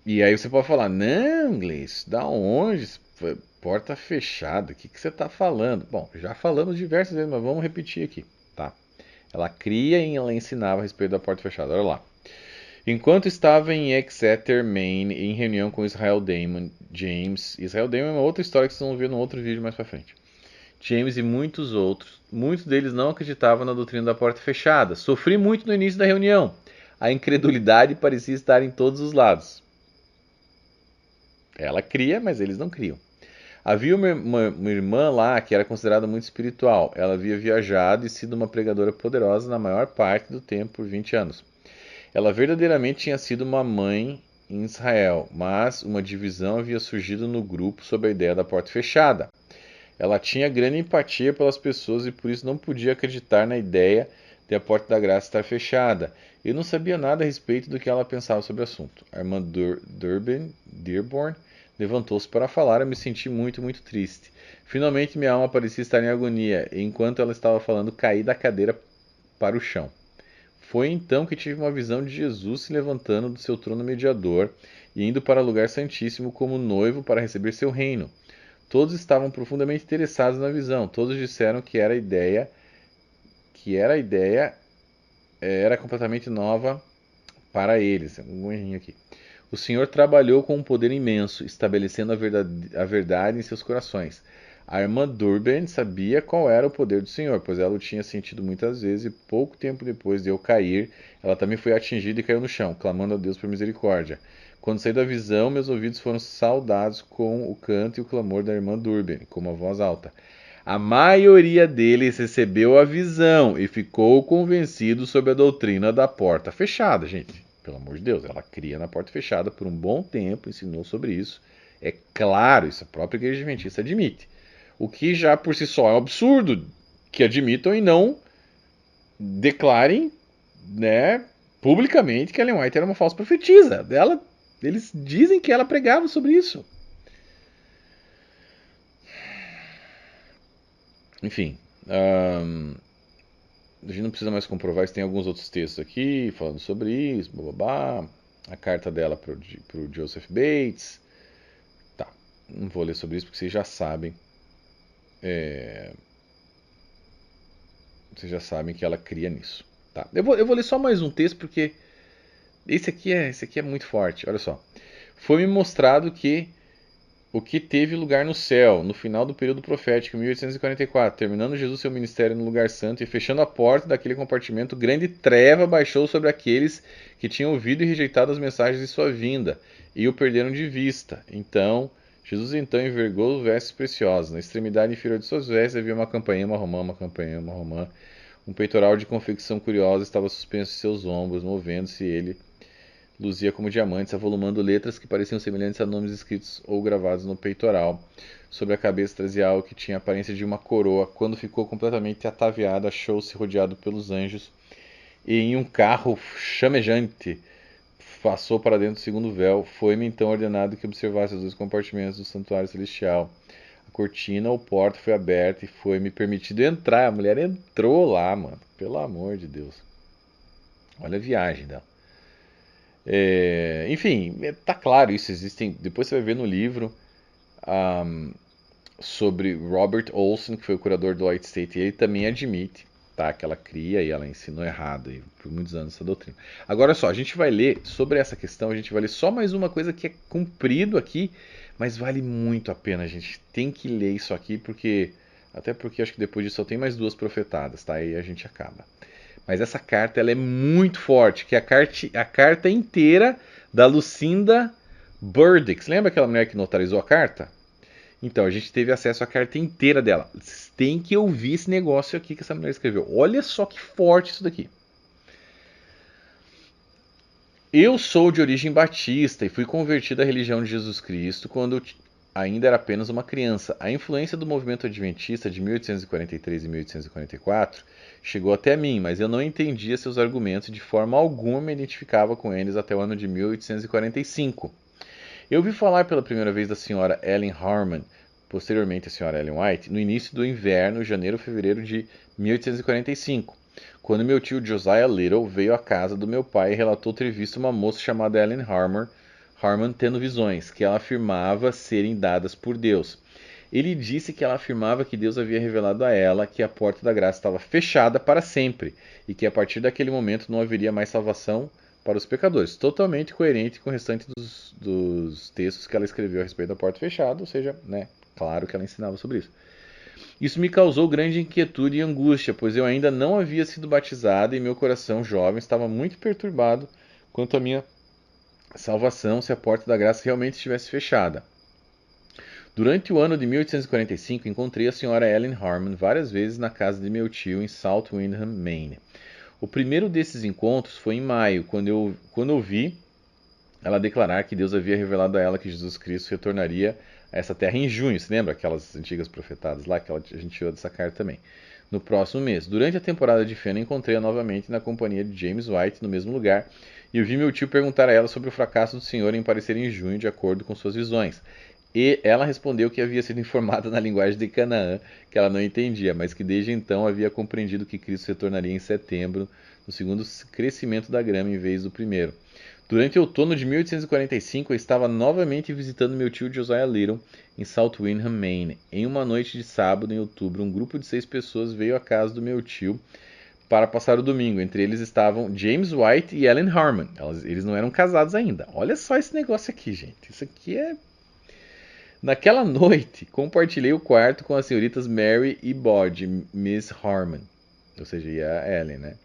e aí você pode falar, não, inglês, da onde? Porta fechada, o que você está falando? Bom, já falamos diversas vezes, mas vamos repetir aqui, tá? Ela cria e ela ensinava a respeito da porta fechada, olha lá. Enquanto estava em Exeter, Maine, em reunião com Israel Damon, James... Israel Damon é uma outra história que vocês vão ver num outro vídeo mais pra frente. James e muitos outros, muitos deles não acreditavam na doutrina da porta fechada. Sofri muito no início da reunião. A incredulidade parecia estar em todos os lados. Ela cria, mas eles não criam. Havia uma irmã lá que era considerada muito espiritual. Ela havia viajado e sido uma pregadora poderosa na maior parte do tempo por 20 anos. Ela verdadeiramente tinha sido uma mãe em Israel, mas uma divisão havia surgido no grupo sob a ideia da porta fechada. Ela tinha grande empatia pelas pessoas e por isso não podia acreditar na ideia de a porta da graça estar fechada. Eu não sabia nada a respeito do que ela pensava sobre o assunto. A irmã Dearborn levantou-se para falar. Eu me senti muito, muito triste. Finalmente minha alma parecia estar em agonia, e enquanto ela estava falando, caí da cadeira para o chão. Foi então que tive uma visão de Jesus se levantando do seu trono mediador e indo para o lugar santíssimo como noivo para receber seu reino. Todos estavam profundamente interessados na visão. Todos disseram que era era completamente nova para eles. Um errinho aqui. O Senhor trabalhou com um poder imenso, estabelecendo a verdade em seus corações. A irmã Durban sabia qual era o poder do Senhor, pois ela o tinha sentido muitas vezes, e pouco tempo depois de eu cair, ela também foi atingida e caiu no chão, clamando a Deus por misericórdia. Quando saí da visão, meus ouvidos foram saudados com o canto e o clamor da irmã Durban, com uma voz alta. A maioria deles recebeu a visão e ficou convencido sobre a doutrina da porta fechada, gente. Pelo amor de Deus, ela cria na porta fechada por um bom tempo, ensinou sobre isso. É claro, isso a própria Igreja Adventista admite. O que já por si só é um absurdo que admitam e não declarem, né, publicamente que Ellen White era uma falsa profetisa. Eles dizem que ela pregava sobre isso. Enfim, a gente não precisa mais comprovar isso, tem alguns outros textos aqui falando sobre isso, bababá. A carta dela para o Joseph Bates. Tá, não vou ler sobre isso porque vocês já sabem. Vocês já sabem que ela cria nisso. Tá? Eu vou ler só mais um texto porque esse aqui é muito forte. Olha só. Foi-me mostrado que o que teve lugar no céu, no final do período profético, 1844, terminando Jesus seu ministério no lugar santo e fechando a porta daquele compartimento, grande treva baixou sobre aqueles que tinham ouvido e rejeitado as mensagens de sua vinda e o perderam de vista. Jesus envergou vestes preciosas. Na extremidade inferior de suas vestes havia uma campanha, uma romã. Um peitoral de confecção curiosa estava suspenso em seus ombros, movendo-se ele luzia como diamantes, avolumando letras que pareciam semelhantes a nomes escritos ou gravados no peitoral. Sobre a cabeça trazia algo que tinha a aparência de uma coroa. Quando ficou completamente ataviado, achou-se rodeado pelos anjos e em um carro chamejante passou para dentro do segundo véu. Foi-me então ordenado que observasse os dois compartimentos do santuário celestial. A cortina ou porta foi aberta e foi-me permitido entrar. A mulher entrou lá, mano. Pelo amor de Deus. Olha a viagem dela. Enfim, tá claro isso. Existem. Depois você vai ver no livro sobre Robert Olson, que foi o curador do White State, e ele também admite, tá, que ela cria e ela ensinou errado e por muitos anos essa doutrina. Agora só, a gente vai ler sobre essa questão, a gente vai ler só mais uma coisa que é cumprido aqui, mas vale muito a pena, a gente tem que ler isso aqui, até porque acho que depois disso só tem mais 2 profetadas, tá? Aí a gente acaba. Mas essa carta ela é muito forte, que é a carta inteira da Lucinda Burdick. Lembra aquela mulher que notarizou a carta? Então, a gente teve acesso à carta inteira dela. Vocês têm que ouvir esse negócio aqui que essa mulher escreveu. Olha só que forte isso daqui. Eu sou de origem batista e fui convertido à religião de Jesus Cristo quando ainda era apenas uma criança. A influência do movimento adventista de 1843 e 1844 chegou até mim, mas eu não entendia seus argumentos e de forma alguma me identificava com eles até o ano de 1845. Eu ouvi falar pela primeira vez da senhora Ellen Harman, posteriormente a senhora Ellen White, no início do inverno, janeiro ou fevereiro de 1845, quando meu tio Josiah Little veio à casa do meu pai e relatou ter visto uma moça chamada Ellen Harman tendo visões, que ela afirmava serem dadas por Deus. Ele disse que ela afirmava que Deus havia revelado a ela que a porta da graça estava fechada para sempre e que a partir daquele momento não haveria mais salvação para os pecadores, totalmente coerente com o restante dos textos que ela escreveu a respeito da porta fechada, ou seja, né, claro que ela ensinava sobre isso. Isso me causou grande inquietude e angústia, pois eu ainda não havia sido batizado e meu coração jovem estava muito perturbado quanto à minha salvação se a porta da graça realmente estivesse fechada. Durante o ano de 1845, encontrei a senhora Ellen Harman várias vezes na casa de meu tio em South Windham, Maine. O primeiro desses encontros foi em maio, quando eu ouvi ela declarar que Deus havia revelado a ela que Jesus Cristo retornaria a essa terra em junho. Você lembra aquelas antigas profetadas lá, que a gente tirou dessa carta também? No próximo mês. Durante a temporada de feno, encontrei-a novamente na companhia de James White, no mesmo lugar, e ouvi meu tio perguntar a ela sobre o fracasso do Senhor em aparecer em junho, de acordo com suas visões. E ela respondeu que havia sido informada na linguagem de Canaã, que ela não entendia, mas que desde então havia compreendido que Cristo retornaria em setembro, no segundo crescimento da grama em vez do primeiro. Durante o outono de 1845, eu estava novamente visitando meu tio Josiah Little em South Windham, Maine. Em uma noite de sábado, em outubro, um grupo de 6 pessoas veio à casa do meu tio para passar o domingo. Entre eles estavam James White e Ellen Harman. Eles não eram casados ainda. Olha só esse negócio aqui, gente. Isso aqui é... Naquela noite, compartilhei o quarto com as senhoritas Mary e Bod, Miss Harman, ou seja, e a Ellen, né?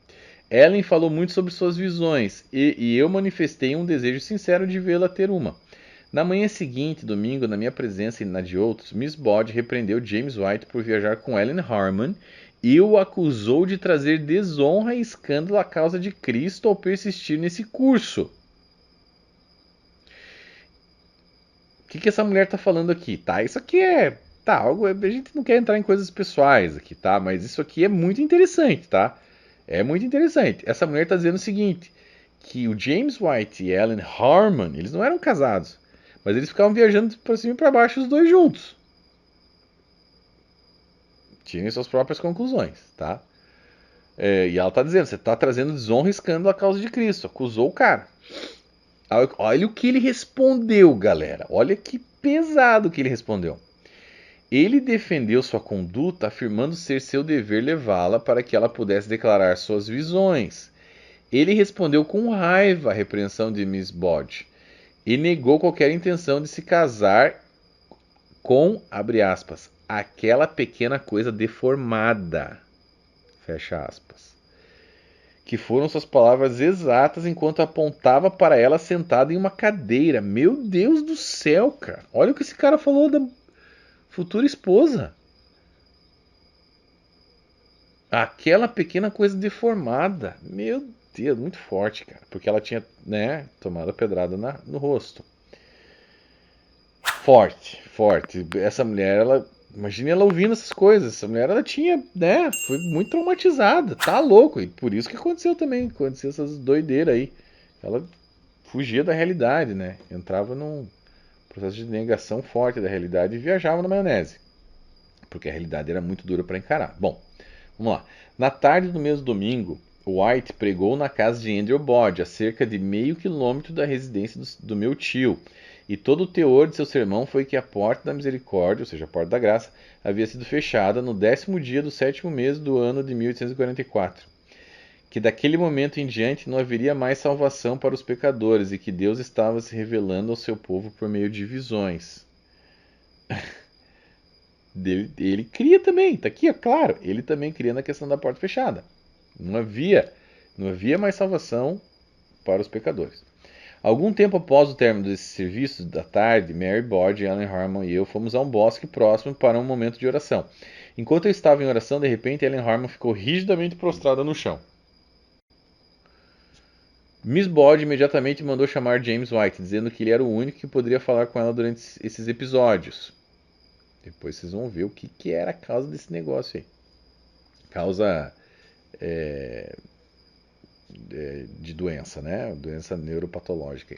Ellen falou muito sobre suas visões e eu manifestei um desejo sincero de vê-la ter uma. Na manhã seguinte, domingo, na minha presença e na de outros, Miss Bod repreendeu James White por viajar com Ellen Harman e o acusou de trazer desonra e escândalo à causa de Cristo ao persistir nesse curso. O que essa mulher está falando aqui, tá? Isso aqui é... Tá, algo... A gente não quer entrar em coisas pessoais aqui, tá? Mas isso aqui é muito interessante, tá? É muito interessante. Essa mulher está dizendo o seguinte, que o James White e Ellen Harman, eles não eram casados, mas eles ficavam viajando para cima e para baixo os dois juntos. Tirem suas próprias conclusões, tá? E ela está dizendo, você está trazendo desonra e escândalo à causa de Cristo. Acusou o cara. Olha o que ele respondeu, galera. Olha que pesado que ele respondeu. Ele defendeu sua conduta, afirmando ser seu dever levá-la para que ela pudesse declarar suas visões. Ele respondeu com raiva à repreensão de Miss Bod e negou qualquer intenção de se casar com, abre aspas, aquela pequena coisa deformada, fecha aspas. Que foram suas palavras exatas enquanto apontava para ela sentada em uma cadeira. Meu Deus do céu, cara. Olha o que esse cara falou da futura esposa. Aquela pequena coisa deformada. Meu batia muito forte, cara, porque ela tinha, né, tomado a pedrada no rosto. Forte, forte. Essa mulher, ela, imagine ela ouvindo essas coisas. Essa mulher, ela tinha, né, foi muito traumatizada, tá louco. E por isso que aconteceu também, aconteceu essas doideiras aí. Ela fugia da realidade, né? Entrava num processo de negação forte da realidade e viajava na maionese, porque a realidade era muito dura para encarar. Bom, vamos lá. Na tarde do mesmo domingo, White pregou na casa de Andrew Bode, a cerca de meio quilômetro da residência do meu tio, e todo o teor de seu sermão foi que a porta da misericórdia, ou seja, a porta da graça, havia sido fechada no 10º dia do 7º mês do ano de 1844. Que daquele momento em diante não haveria mais salvação para os pecadores e que Deus estava se revelando ao seu povo por meio de visões. Ele cria também, tá aqui, é claro, ele também cria na questão da porta fechada. Não havia mais salvação para os pecadores. Algum tempo após o término desse serviço da tarde, Mary Bode, Ellen Harmon e eu fomos a um bosque próximo para um momento de oração. Enquanto eu estava em oração, de repente Ellen Harmon ficou rigidamente prostrada no chão. Miss Bode imediatamente mandou chamar James White, dizendo que ele era o único que poderia falar com ela durante esses episódios. Depois vocês vão ver o que era a causa desse negócio aí. Causa de doença, né? Doença neuropatológica.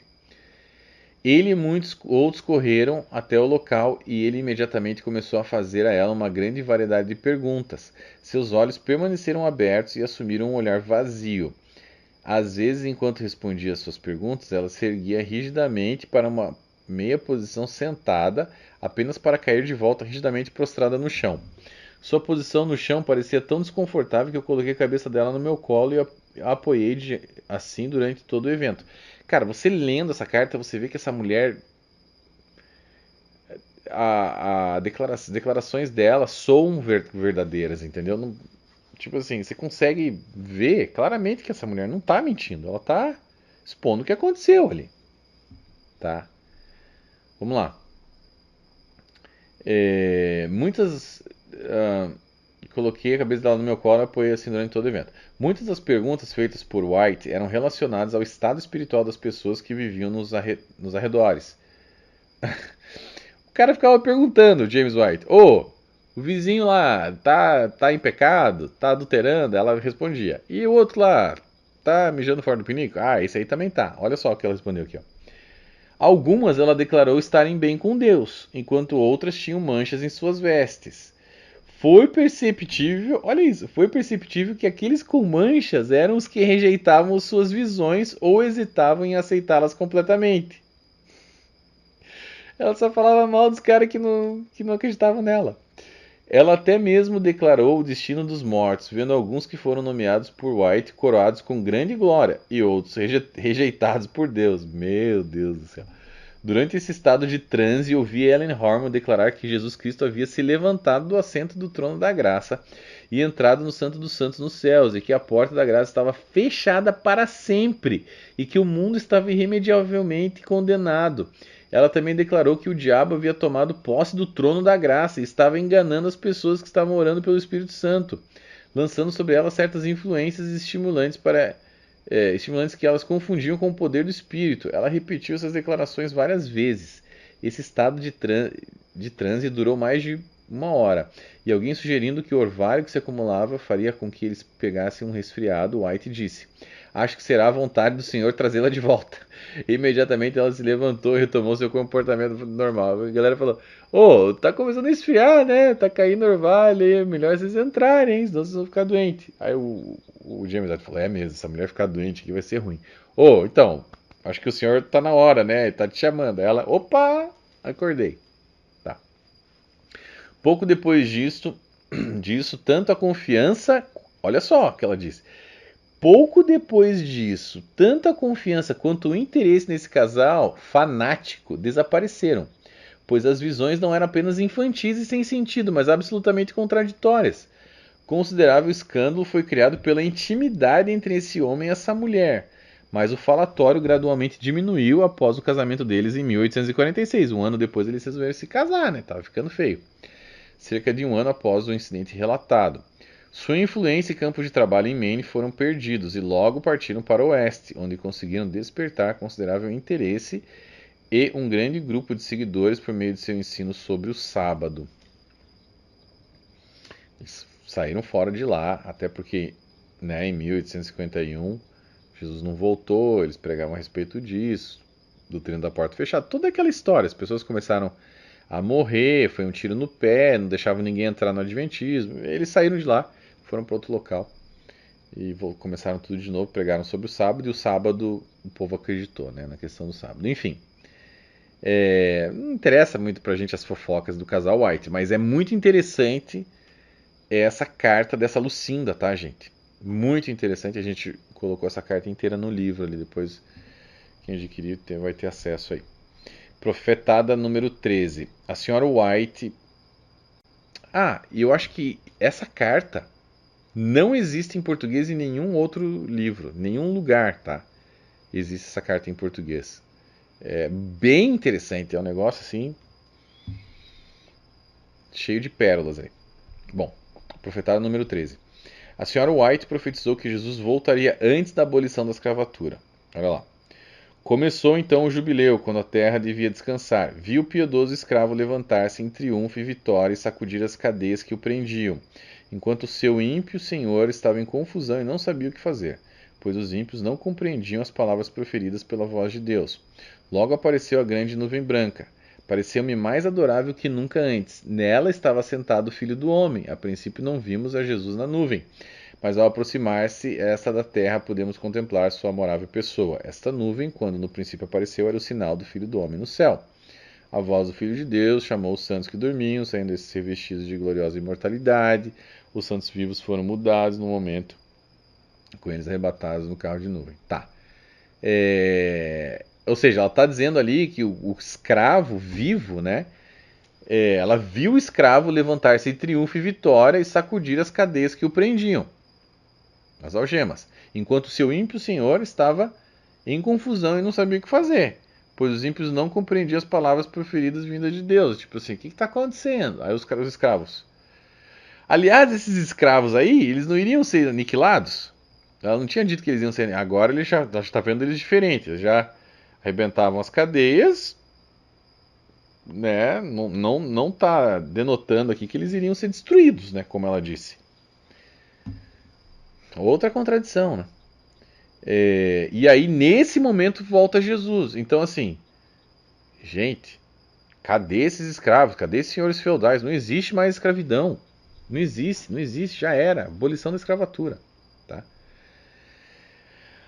Ele e muitos outros correram até o local e ele imediatamente começou a fazer a ela uma grande variedade de perguntas. Seus olhos permaneceram abertos e assumiram um olhar vazio. Às vezes, enquanto respondia às suas perguntas, ela se erguia rigidamente para uma meia posição sentada, apenas para cair de volta rigidamente prostrada no chão. Sua posição no chão parecia tão desconfortável que eu coloquei a cabeça dela no meu colo e a apoiei assim durante todo o evento. Cara, você lendo essa carta, você vê que essa mulher, as declarações dela soam verdadeiras, entendeu? Não, tipo assim, você consegue ver claramente que essa mulher não tá mentindo, ela tá expondo o que aconteceu ali, tá? Vamos lá. Coloquei a cabeça dela no meu colo e apoiei assim durante todo o evento. Muitas das perguntas feitas por White eram relacionadas ao estado espiritual das pessoas que viviam nos arredores. O cara ficava perguntando, James White, o vizinho lá tá em pecado? Tá adulterando? Ela respondia. E o outro lá, tá mijando fora do pinico? Ah, esse aí também tá. Olha só o que ela respondeu aqui, ó. Algumas ela declarou estarem bem com Deus, enquanto outras tinham manchas em suas vestes. Foi perceptível, olha isso, foi perceptível que aqueles com manchas eram os que rejeitavam suas visões ou hesitavam em aceitá-las completamente. Ela só falava mal dos caras que não acreditavam nela. Ela até mesmo declarou o destino dos mortos, vendo alguns que foram nomeados por White coroados com grande glória e outros rejeitados por Deus. Meu Deus do céu. Durante esse estado de transe, ouvi Ellen Harmon declarar que Jesus Cristo havia se levantado do assento do trono da graça e entrado no Santo dos Santos nos céus, e que a porta da graça estava fechada para sempre, e que o mundo estava irremediavelmente condenado. Ela também declarou que o diabo havia tomado posse do trono da graça e estava enganando as pessoas que estavam orando pelo Espírito Santo, lançando sobre elas certas influências estimulantes que elas confundiam com o poder do Espírito. Ela repetiu essas declarações várias vezes. Esse estado de transe durou mais de 1 hora, e alguém sugerindo que o orvalho que se acumulava faria com que eles pegassem um resfriado, White disse: acho que será a vontade do Senhor trazê-la de volta. Imediatamente ela se levantou e retomou seu comportamento normal. A galera falou: tá começando a esfriar, né? Tá caindo orvalho, é melhor vocês entrarem, hein? Senão vocês vão ficar doentes. Aí o James White falou: é mesmo, essa mulher ficar doente aqui vai ser ruim. Então, acho que o senhor tá na hora, né? Ele tá te chamando. Aí ela: opa, acordei. Tá. Pouco depois disso, tanto a confiança, olha só o que ela disse. Pouco depois disso, tanto a confiança quanto o interesse nesse casal fanático desapareceram, pois as visões não eram apenas infantis e sem sentido, mas absolutamente contraditórias. Considerável escândalo foi criado pela intimidade entre esse homem e essa mulher, mas o falatório gradualmente diminuiu após o casamento deles em 1846. Um ano depois eles resolveram se casar, né? Tava ficando feio. Cerca de 1 ano após o incidente relatado. Sua influência e campo de trabalho em Maine foram perdidos e logo partiram para o oeste, onde conseguiram despertar considerável interesse e um grande grupo de seguidores por meio de seu ensino sobre o sábado. Eles saíram fora de lá, até porque, né, em 1851 Jesus não voltou, eles pregavam a respeito disso, doutrina da porta fechada, toda aquela história. As pessoas começaram a morrer, foi um tiro no pé, não deixavam ninguém entrar no adventismo. Eles saíram de lá, foram para outro local e começaram tudo de novo, pregaram sobre o sábado, e o sábado o povo acreditou, né, na questão do sábado. Enfim, não interessa muito pra gente as fofocas do casal White, mas é muito interessante essa carta dessa Lucinda, tá, gente? Muito interessante, a gente colocou essa carta inteira no livro ali, depois quem adquirir vai ter acesso aí. Profetada número 13. A senhora White... e eu acho que essa carta não existe em português em nenhum outro livro, nenhum lugar, tá? Existe essa carta em português. É bem interessante, é um negócio assim cheio de pérolas aí. Bom, profetada número 13. A senhora White profetizou que Jesus voltaria antes da abolição da escravatura. Olha lá. Começou então o jubileu, quando a terra devia descansar. Viu o piedoso escravo levantar-se em triunfo e vitória e sacudir as cadeias que o prendiam, enquanto o seu ímpio senhor estava em confusão e não sabia o que fazer, pois os ímpios não compreendiam as palavras proferidas pela voz de Deus. Logo apareceu a grande nuvem branca. Pareceu-me mais adorável que nunca antes. Nela estava sentado o Filho do Homem. A princípio não vimos a Jesus na nuvem, mas ao aproximar-se esta da terra, podemos contemplar sua amorável pessoa. Esta nuvem, quando no princípio apareceu, era o sinal do Filho do Homem no céu. A voz do Filho de Deus chamou os santos que dormiam, saindo esses revestidos de gloriosa imortalidade. Os santos vivos foram mudados no momento, com eles arrebatados no carro de nuvem. Tá. Ou seja, ela está dizendo ali que o escravo vivo, né? Ela viu o escravo levantar-se em triunfo e vitória e sacudir as cadeias que o prendiam, as algemas, enquanto seu ímpio senhor estava em confusão e não sabia o que fazer, pois os ímpios não compreendiam as palavras proferidas vindas de Deus. Tipo assim, o que está acontecendo? Aí os escravos. Aliás, esses escravos aí, eles não iriam ser aniquilados? Ela não tinha dito que eles iam ser. Agora ele já está vendo eles diferentes. Eles já arrebentavam as cadeias, né? Não está denotando aqui que eles iriam ser destruídos, né? Como ela disse. Outra contradição, né? E aí, nesse momento, volta Jesus. Então, assim, gente, cadê esses escravos? Cadê esses senhores feudais? Não existe mais escravidão. Não existe, já era. Abolição da escravatura. Tá? A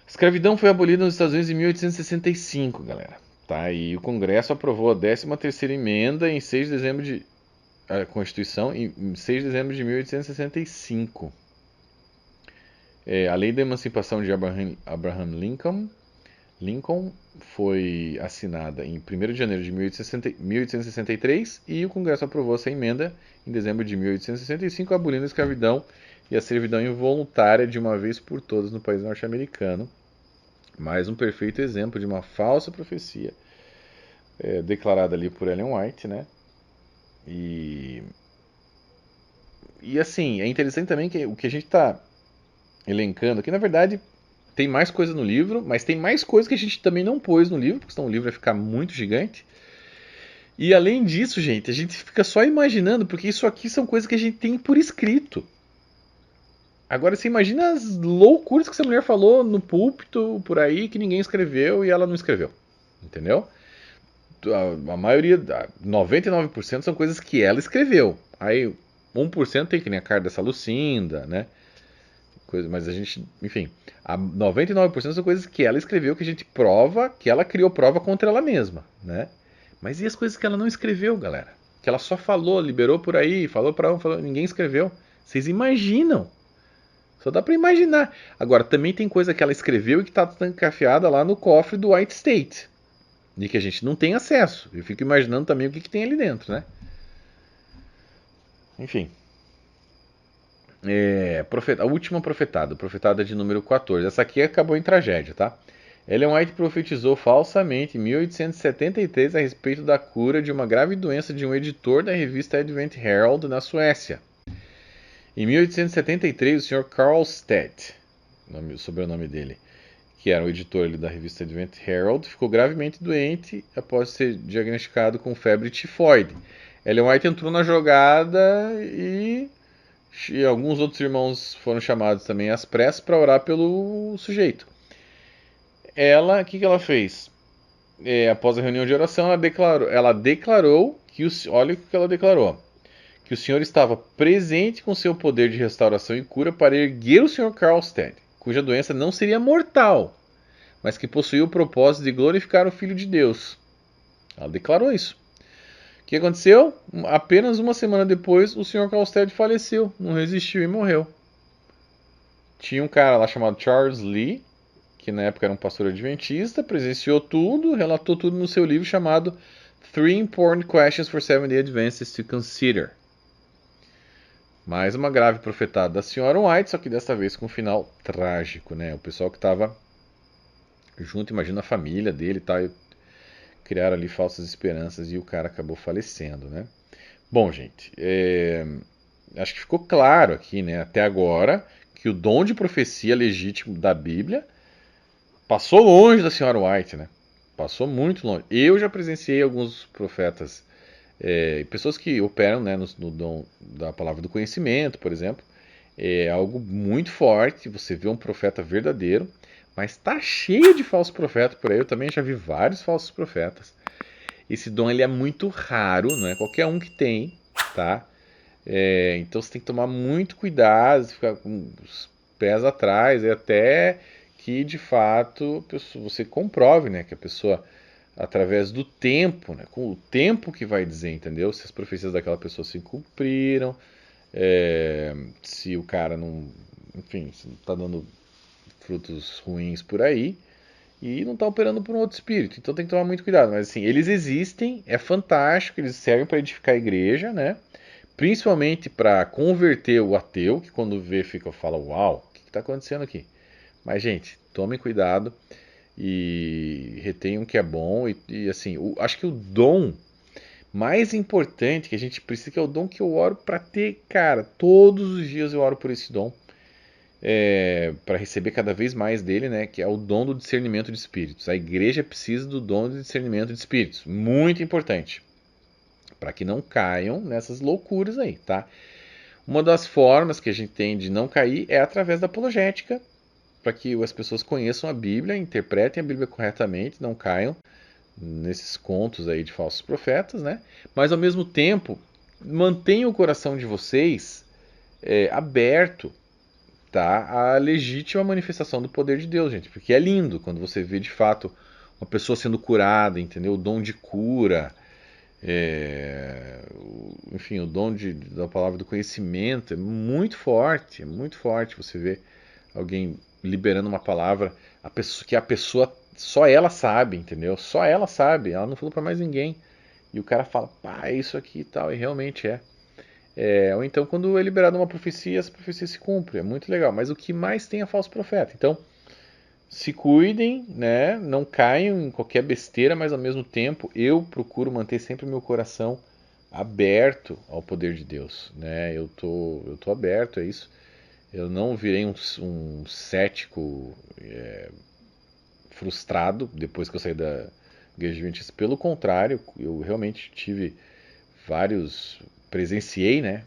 escravidão foi abolida nos Estados Unidos em 1865, galera. Tá? E o Congresso aprovou a 13ª emenda em 6 de dezembro de... A Constituição em 6 de dezembro de 1865. A Lei da Emancipação de Abraham Lincoln foi assinada em 1º de janeiro de 1863 e o Congresso aprovou essa emenda em dezembro de 1865, abolindo a escravidão e a servidão involuntária de uma vez por todas no país norte-americano. Mais um perfeito exemplo de uma falsa profecia declarada ali por Ellen White, né? E assim, é interessante também que o que a gente está elencando aqui, na verdade, tem mais coisa no livro, mas tem mais coisa que a gente também não pôs no livro, porque senão o livro vai ficar muito gigante. E além disso, gente, a gente fica só imaginando, porque isso aqui são coisas que a gente tem por escrito. Agora, você imagina as loucuras que essa mulher falou no púlpito, por aí, que ninguém escreveu e ela não escreveu. Entendeu? A maioria, 99% são coisas que ela escreveu. Aí 1% tem que nem a cara dessa Lucinda, né? Mas a gente, enfim, 99% são coisas que ela escreveu, que a gente prova, que ela criou prova contra ela mesma, né? Mas e as coisas que ela não escreveu, galera? Que ela só falou, liberou por aí, falou pra um, falou, ninguém escreveu. Vocês imaginam? Só dá pra imaginar. Agora, também tem coisa que ela escreveu e que tá encafiada lá no cofre do White State, e que a gente não tem acesso. Eu fico imaginando também o que tem ali dentro, né? Enfim. A última profetada de número 14. Essa aqui acabou em tragédia, tá? Ellen White profetizou falsamente em 1873 a respeito da cura de uma grave doença de um editor da revista Advent Herald na Suécia. Em 1873, o Sr. Karlstedt, o sobrenome dele, que era o editor ali da revista Advent Herald, ficou gravemente doente após ser diagnosticado com febre tifoide. Ellen White entrou na jogada e alguns outros irmãos foram chamados também às pressas para orar pelo sujeito. O que ela fez? Após a reunião de oração, ela declarou que olha o que ela declarou: que o Senhor estava presente com seu poder de restauração e cura para erguer o Sr. Karlstedt, cuja doença não seria mortal, mas que possuía o propósito de glorificar o Filho de Deus. Ela declarou isso. O que aconteceu? Apenas uma semana depois, o Sr. Karlstedt faleceu, não resistiu e morreu. Tinha um cara lá chamado Charles Lee, que na época era um pastor adventista, presenciou tudo, relatou tudo no seu livro chamado Three Important Questions for Seventh-day Adventists to Consider. Mais uma grave profetada da Sra. White, só que desta vez com um final trágico, né? O pessoal que estava junto, imagina a família dele e tal, criaram ali falsas esperanças e o cara acabou falecendo, né? Bom, gente, acho que ficou claro aqui, né, até agora, que o dom de profecia legítimo da Bíblia passou longe da Sra. White, né? Passou muito longe. Eu já presenciei alguns profetas, pessoas que operam, né, no dom da palavra do conhecimento, por exemplo. É algo muito forte, você vê um profeta verdadeiro, mas está cheio de falsos profetas por aí. Eu também já vi vários falsos profetas. Esse dom ele é muito raro, não é qualquer um que tem, tá? Então você tem que tomar muito cuidado, ficar com os pés atrás, até que de fato você comprove, né, que a pessoa, através do tempo, né, com o tempo que vai dizer, entendeu? Se as profecias daquela pessoa se cumpriram, se o cara não, enfim, se não está dando frutos ruins por aí e não está operando por um outro espírito. Então tem que tomar muito cuidado. Mas assim, eles existem, é fantástico, eles servem para edificar a igreja, né? Principalmente para converter o ateu, que quando vê fala, uau, o que está acontecendo aqui? Mas, gente, tomem cuidado e retenham o que é bom. E assim, acho que o dom mais importante que a gente precisa, que é o dom que eu oro para ter, cara, todos os dias eu oro por esse dom, para receber cada vez mais dele, né, que é o dom do discernimento de espíritos. A igreja precisa do dom do discernimento de espíritos, muito importante, para que não caiam nessas loucuras aí, tá? Uma das formas que a gente tem de não cair é através da apologética, para que as pessoas conheçam a Bíblia, interpretem a Bíblia corretamente, não caiam nesses contos aí de falsos profetas, né? Mas ao mesmo tempo, mantenham o coração de vocês aberto, tá? À legítima manifestação do poder de Deus, gente, porque é lindo quando você vê de fato uma pessoa sendo curada, entendeu? O dom de cura, enfim, o dom da palavra do conhecimento é muito forte você vê alguém liberando uma palavra, que a pessoa, só ela sabe, entendeu? Só ela sabe, ela não falou para mais ninguém. E o cara fala, pá, é isso aqui e tal, e realmente é. Ou então quando é liberada uma profecia, essa profecia se cumpre, é muito legal. Mas o que mais tem é falso profeta. Então, se cuidem, né? Não caiam em qualquer besteira, mas ao mesmo tempo eu procuro manter sempre o meu coração aberto ao poder de Deus, né? Eu tô aberto a isso. Eu não virei um cético frustrado depois que eu saí da Igreja Adventista. Pelo contrário, eu realmente presenciei, né,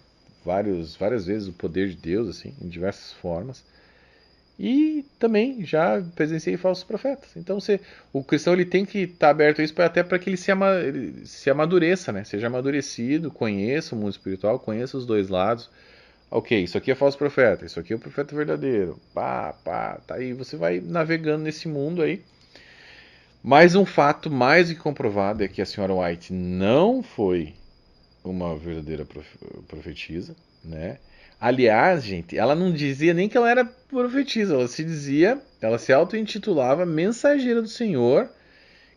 várias vezes o poder de Deus, assim, em diversas formas. E também já presenciei falsos profetas. Então o cristão ele tem que estar aberto a isso, até para que ele se amadureça, né? Seja amadurecido, conheça o mundo espiritual, conheça os dois lados. Ok, isso aqui é falso profeta, isso aqui é o profeta verdadeiro. Tá aí, você vai navegando nesse mundo aí. Mas um fato mais do que comprovado é que a Sra. White não foi uma verdadeira profetisa, né? Aliás, gente, ela não dizia nem que ela era profetisa, ela se auto-intitulava mensageira do Senhor,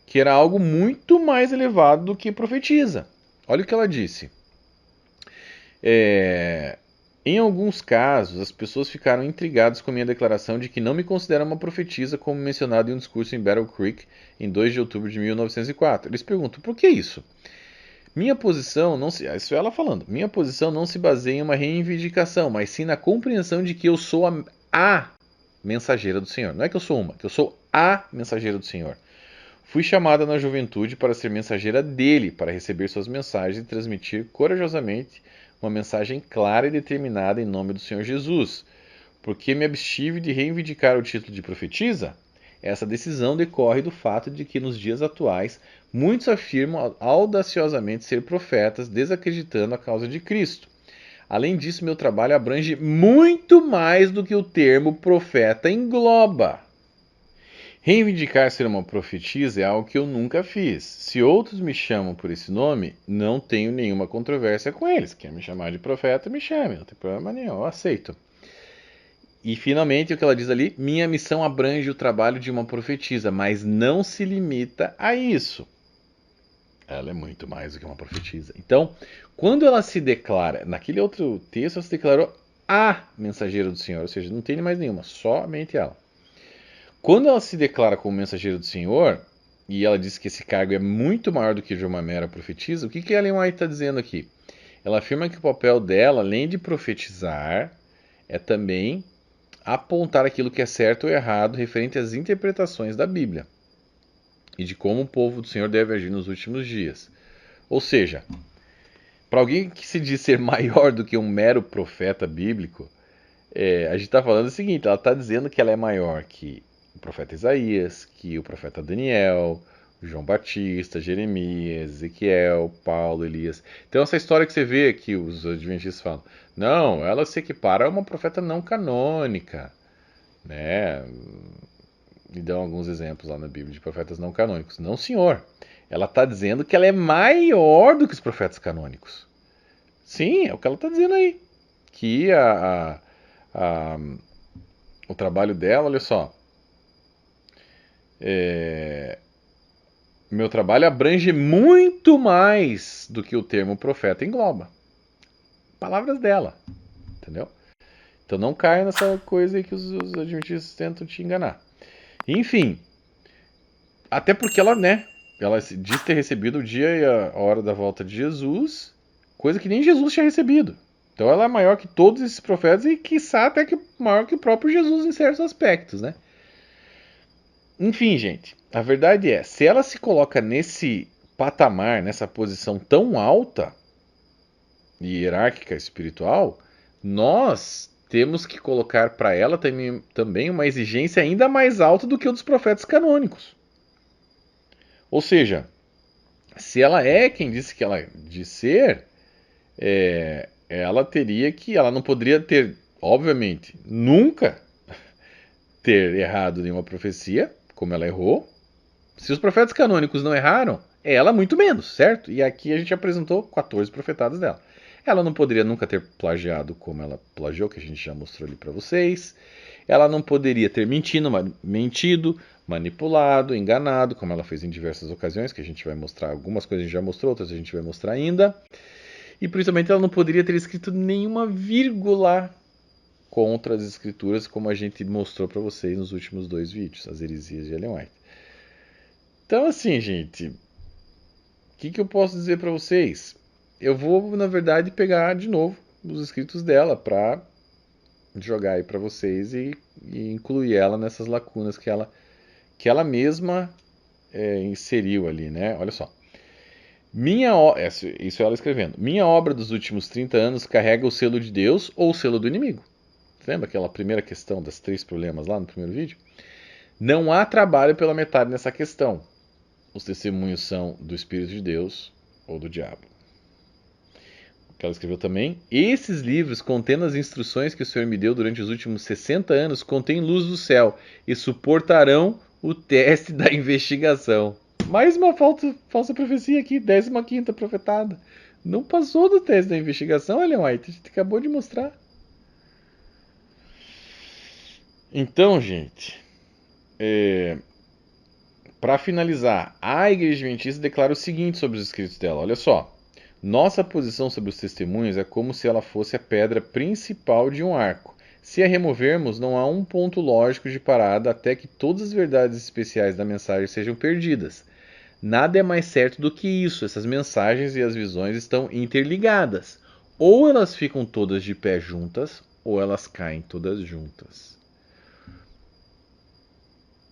que era algo muito mais elevado do que profetisa. Olha o que ela disse. Em alguns casos, as pessoas ficaram intrigadas com a minha declaração de que não me considero uma profetisa, como mencionado em um discurso em Battle Creek, em 2 de outubro de 1904. Eles perguntam, por que isso? Minha posição não se, isso é ela falando. Minha posição não se baseia em uma reivindicação, mas sim na compreensão de que eu sou a mensageira do Senhor. Não é que eu sou uma, que eu sou a mensageira do Senhor. Fui chamada na juventude para ser mensageira dele, para receber suas mensagens e transmitir corajosamente uma mensagem clara e determinada em nome do Senhor Jesus. Porque me abstive de reivindicar o título de profetisa? Essa decisão decorre do fato de que nos dias atuais muitos afirmam audaciosamente ser profetas, desacreditando a causa de Cristo. Além disso, meu trabalho abrange muito mais do que o termo profeta engloba. Reivindicar ser uma profetisa é algo que eu nunca fiz. Se outros me chamam por esse nome, não tenho nenhuma controvérsia com eles. Quer me chamar de profeta, me chame, não tem problema nenhum, eu aceito. E finalmente o que ela diz ali, minha missão abrange o trabalho de uma profetisa, mas não se limita a isso. Ela é muito mais do que uma profetisa. Então, quando ela se declara, naquele outro texto ela se declarou a mensageira do Senhor, ou seja, não tem mais nenhuma, somente ela. Quando ela se declara como mensageira do Senhor, e ela diz que esse cargo é muito maior do que de uma mera profetisa, o que a Ellen White está dizendo aqui? Ela afirma que o papel dela, além de profetizar, é também apontar aquilo que é certo ou errado referente às interpretações da Bíblia e de como o povo do Senhor deve agir nos últimos dias. Ou seja, para alguém que se diz ser maior do que um mero profeta bíblico, a gente está falando o seguinte, ela está dizendo que ela é maior que o profeta Isaías, que o profeta Daniel, João Batista, Jeremias, Ezequiel, Paulo, Elias. Então essa história que você vê que os adventistas falam, não, ela se equipara a uma profeta não canônica, né? E dão alguns exemplos lá na Bíblia de profetas não canônicos. Não, senhor. Ela está dizendo que ela é maior do que os profetas canônicos. Sim, é o que ela está dizendo aí. Que o trabalho dela, olha só. Meu trabalho abrange muito mais do que o termo profeta engloba. Palavras dela. Entendeu? Então não caia nessa coisa aí que os adventistas tentam te enganar. Enfim, até porque ela, né, ela diz ter recebido o dia e a hora da volta de Jesus, coisa que nem Jesus tinha recebido. Então ela é maior que todos esses profetas e, quiçá, até que maior que o próprio Jesus em certos aspectos, né? Enfim, gente, a verdade é, se ela se coloca nesse patamar, nessa posição tão alta e hierárquica espiritual, nós temos que colocar para ela também uma exigência ainda mais alta do que o dos profetas canônicos. Ou seja, se ela é quem disse que ela diz ser, ela não poderia ter, obviamente, nunca ter errado nenhuma profecia, como ela errou. Se os profetas canônicos não erraram, ela muito menos, certo? E aqui a gente apresentou 14 profetados dela. Ela não poderia nunca ter plagiado como ela plagiou, que a gente já mostrou ali para vocês. Ela não poderia ter mentido, manipulado, enganado, como ela fez em diversas ocasiões, que a gente vai mostrar. Algumas coisas a gente já mostrou, outras a gente vai mostrar ainda. E principalmente ela não poderia ter escrito nenhuma vírgula contra as escrituras, como a gente mostrou para vocês nos últimos 2 vídeos, as heresias de Ellen White. Então assim, gente, o que eu posso dizer para vocês? Eu vou, na verdade, pegar de novo os escritos dela para jogar aí para vocês e incluir ela nessas lacunas que ela mesma inseriu ali, né? Olha só. Isso é ela escrevendo. Minha obra dos últimos 30 anos carrega o selo de Deus ou o selo do inimigo. Lembra aquela primeira questão das 3 problemas lá no primeiro vídeo? Não há trabalho pela metade nessa questão. Os testemunhos são do Espírito de Deus ou do diabo. Que ela escreveu também. Esses livros, contendo as instruções que o Senhor me deu durante os últimos 60 anos, contêm luz do céu e suportarão o teste da investigação. Mais uma falsa profecia aqui, 15ª profetada. Não passou do teste da investigação, Ellen White. A gente acabou de mostrar. Então, gente, para finalizar, a Igreja Adventista declara o seguinte sobre os escritos dela. Olha só. Nossa posição sobre os testemunhos é como se ela fosse a pedra principal de um arco. Se a removermos, não há um ponto lógico de parada até que todas as verdades especiais da mensagem sejam perdidas. Nada é mais certo do que isso. Essas mensagens e as visões estão interligadas. Ou elas ficam todas de pé juntas, ou elas caem todas juntas.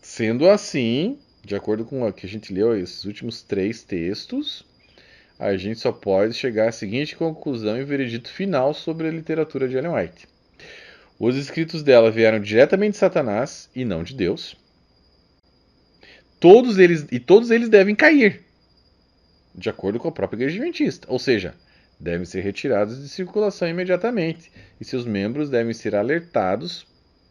Sendo assim, de acordo com o que a gente leu, esses últimos 3 textos, a gente só pode chegar à seguinte conclusão e veredito final sobre a literatura de Ellen White. Os escritos dela vieram diretamente de Satanás e não de Deus. Todos eles devem cair, de acordo com a própria Igreja Adventista. Ou seja, devem ser retirados de circulação imediatamente. E seus membros devem ser alertados,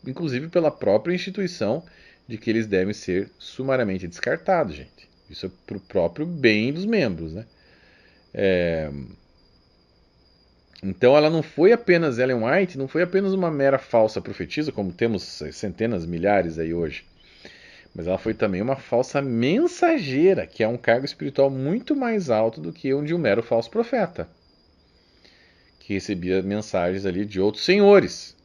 inclusive pela própria instituição, de que eles devem ser sumariamente descartados, gente. Isso é para o próprio bem dos membros, né? Então ela não foi apenas, Ellen White não foi apenas uma mera falsa profetisa, como temos centenas, milhares aí hoje. Mas ela foi também uma falsa mensageira, que é um cargo espiritual muito mais alto do que o de um mero falso profeta, que recebia mensagens ali de outros senhores.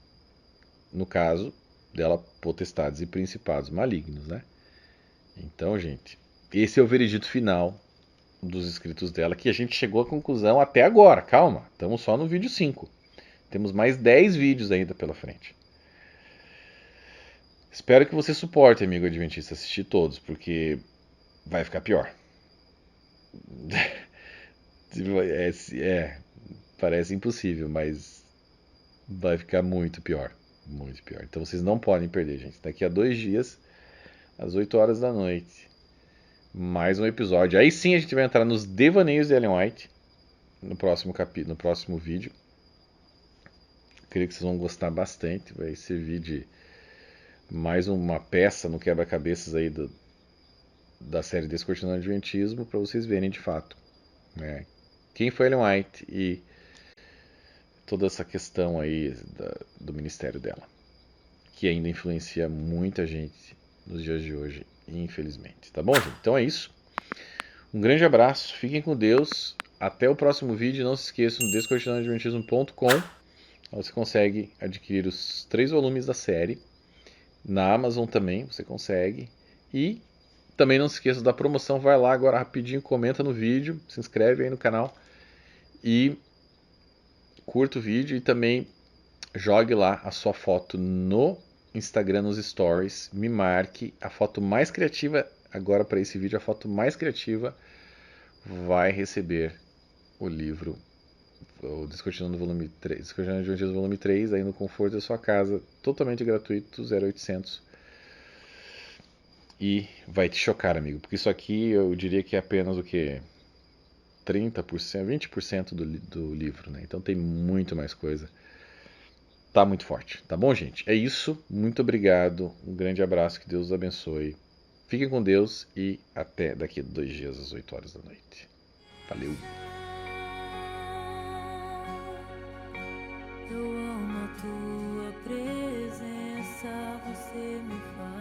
No caso dela, potestades e principados malignos, né? Então, gente, esse é o veredito final dos escritos dela, que a gente chegou à conclusão até agora. Calma, estamos só no vídeo 5. Temos mais 10 vídeos ainda pela frente. Espero que você suporte, amigo adventista, assistir todos, porque vai ficar pior. Parece impossível, mas vai ficar muito pior. Muito pior. Então vocês não podem perder, gente. Daqui a 2 dias, às 8 horas da noite, mais um episódio. Aí sim a gente vai entrar nos devaneios de Ellen White no próximo no próximo vídeo. Creio que vocês vão gostar bastante. Vai servir de mais uma peça no quebra-cabeças aí da série Descortinando o Adventismo, para vocês verem de fato, né, quem foi Ellen White e toda essa questão aí do ministério dela, que ainda influencia muita gente nos dias de hoje, infelizmente. Tá bom, gente? Então é isso. Um grande abraço, fiquem com Deus. Até o próximo vídeo. Não se esqueçam, descortinandoadventismo.com. Você consegue adquirir os 3 volumes da série. Na Amazon também você consegue. E também não se esqueça da promoção. Vai lá agora rapidinho, comenta no vídeo, se inscreve aí no canal e curta o vídeo. E também jogue lá a sua foto no Instagram, nos stories. Me marque a foto mais criativa. Agora para esse vídeo, a foto mais criativa vai receber o livro, o Descortinando volume 3, Descortinando Adventismo volume 3, aí no conforto da sua casa, totalmente gratuito, 0800. E vai te chocar, amigo, porque isso aqui eu diria que é apenas o que? 30%, 20% do livro, né? Então tem muito mais coisa. Tá muito forte, tá bom, gente? É isso, muito obrigado, um grande abraço, que Deus os abençoe. Fiquem com Deus e até daqui a 2 dias às 8 horas da noite. Valeu! Eu amo a tua presença, você me faz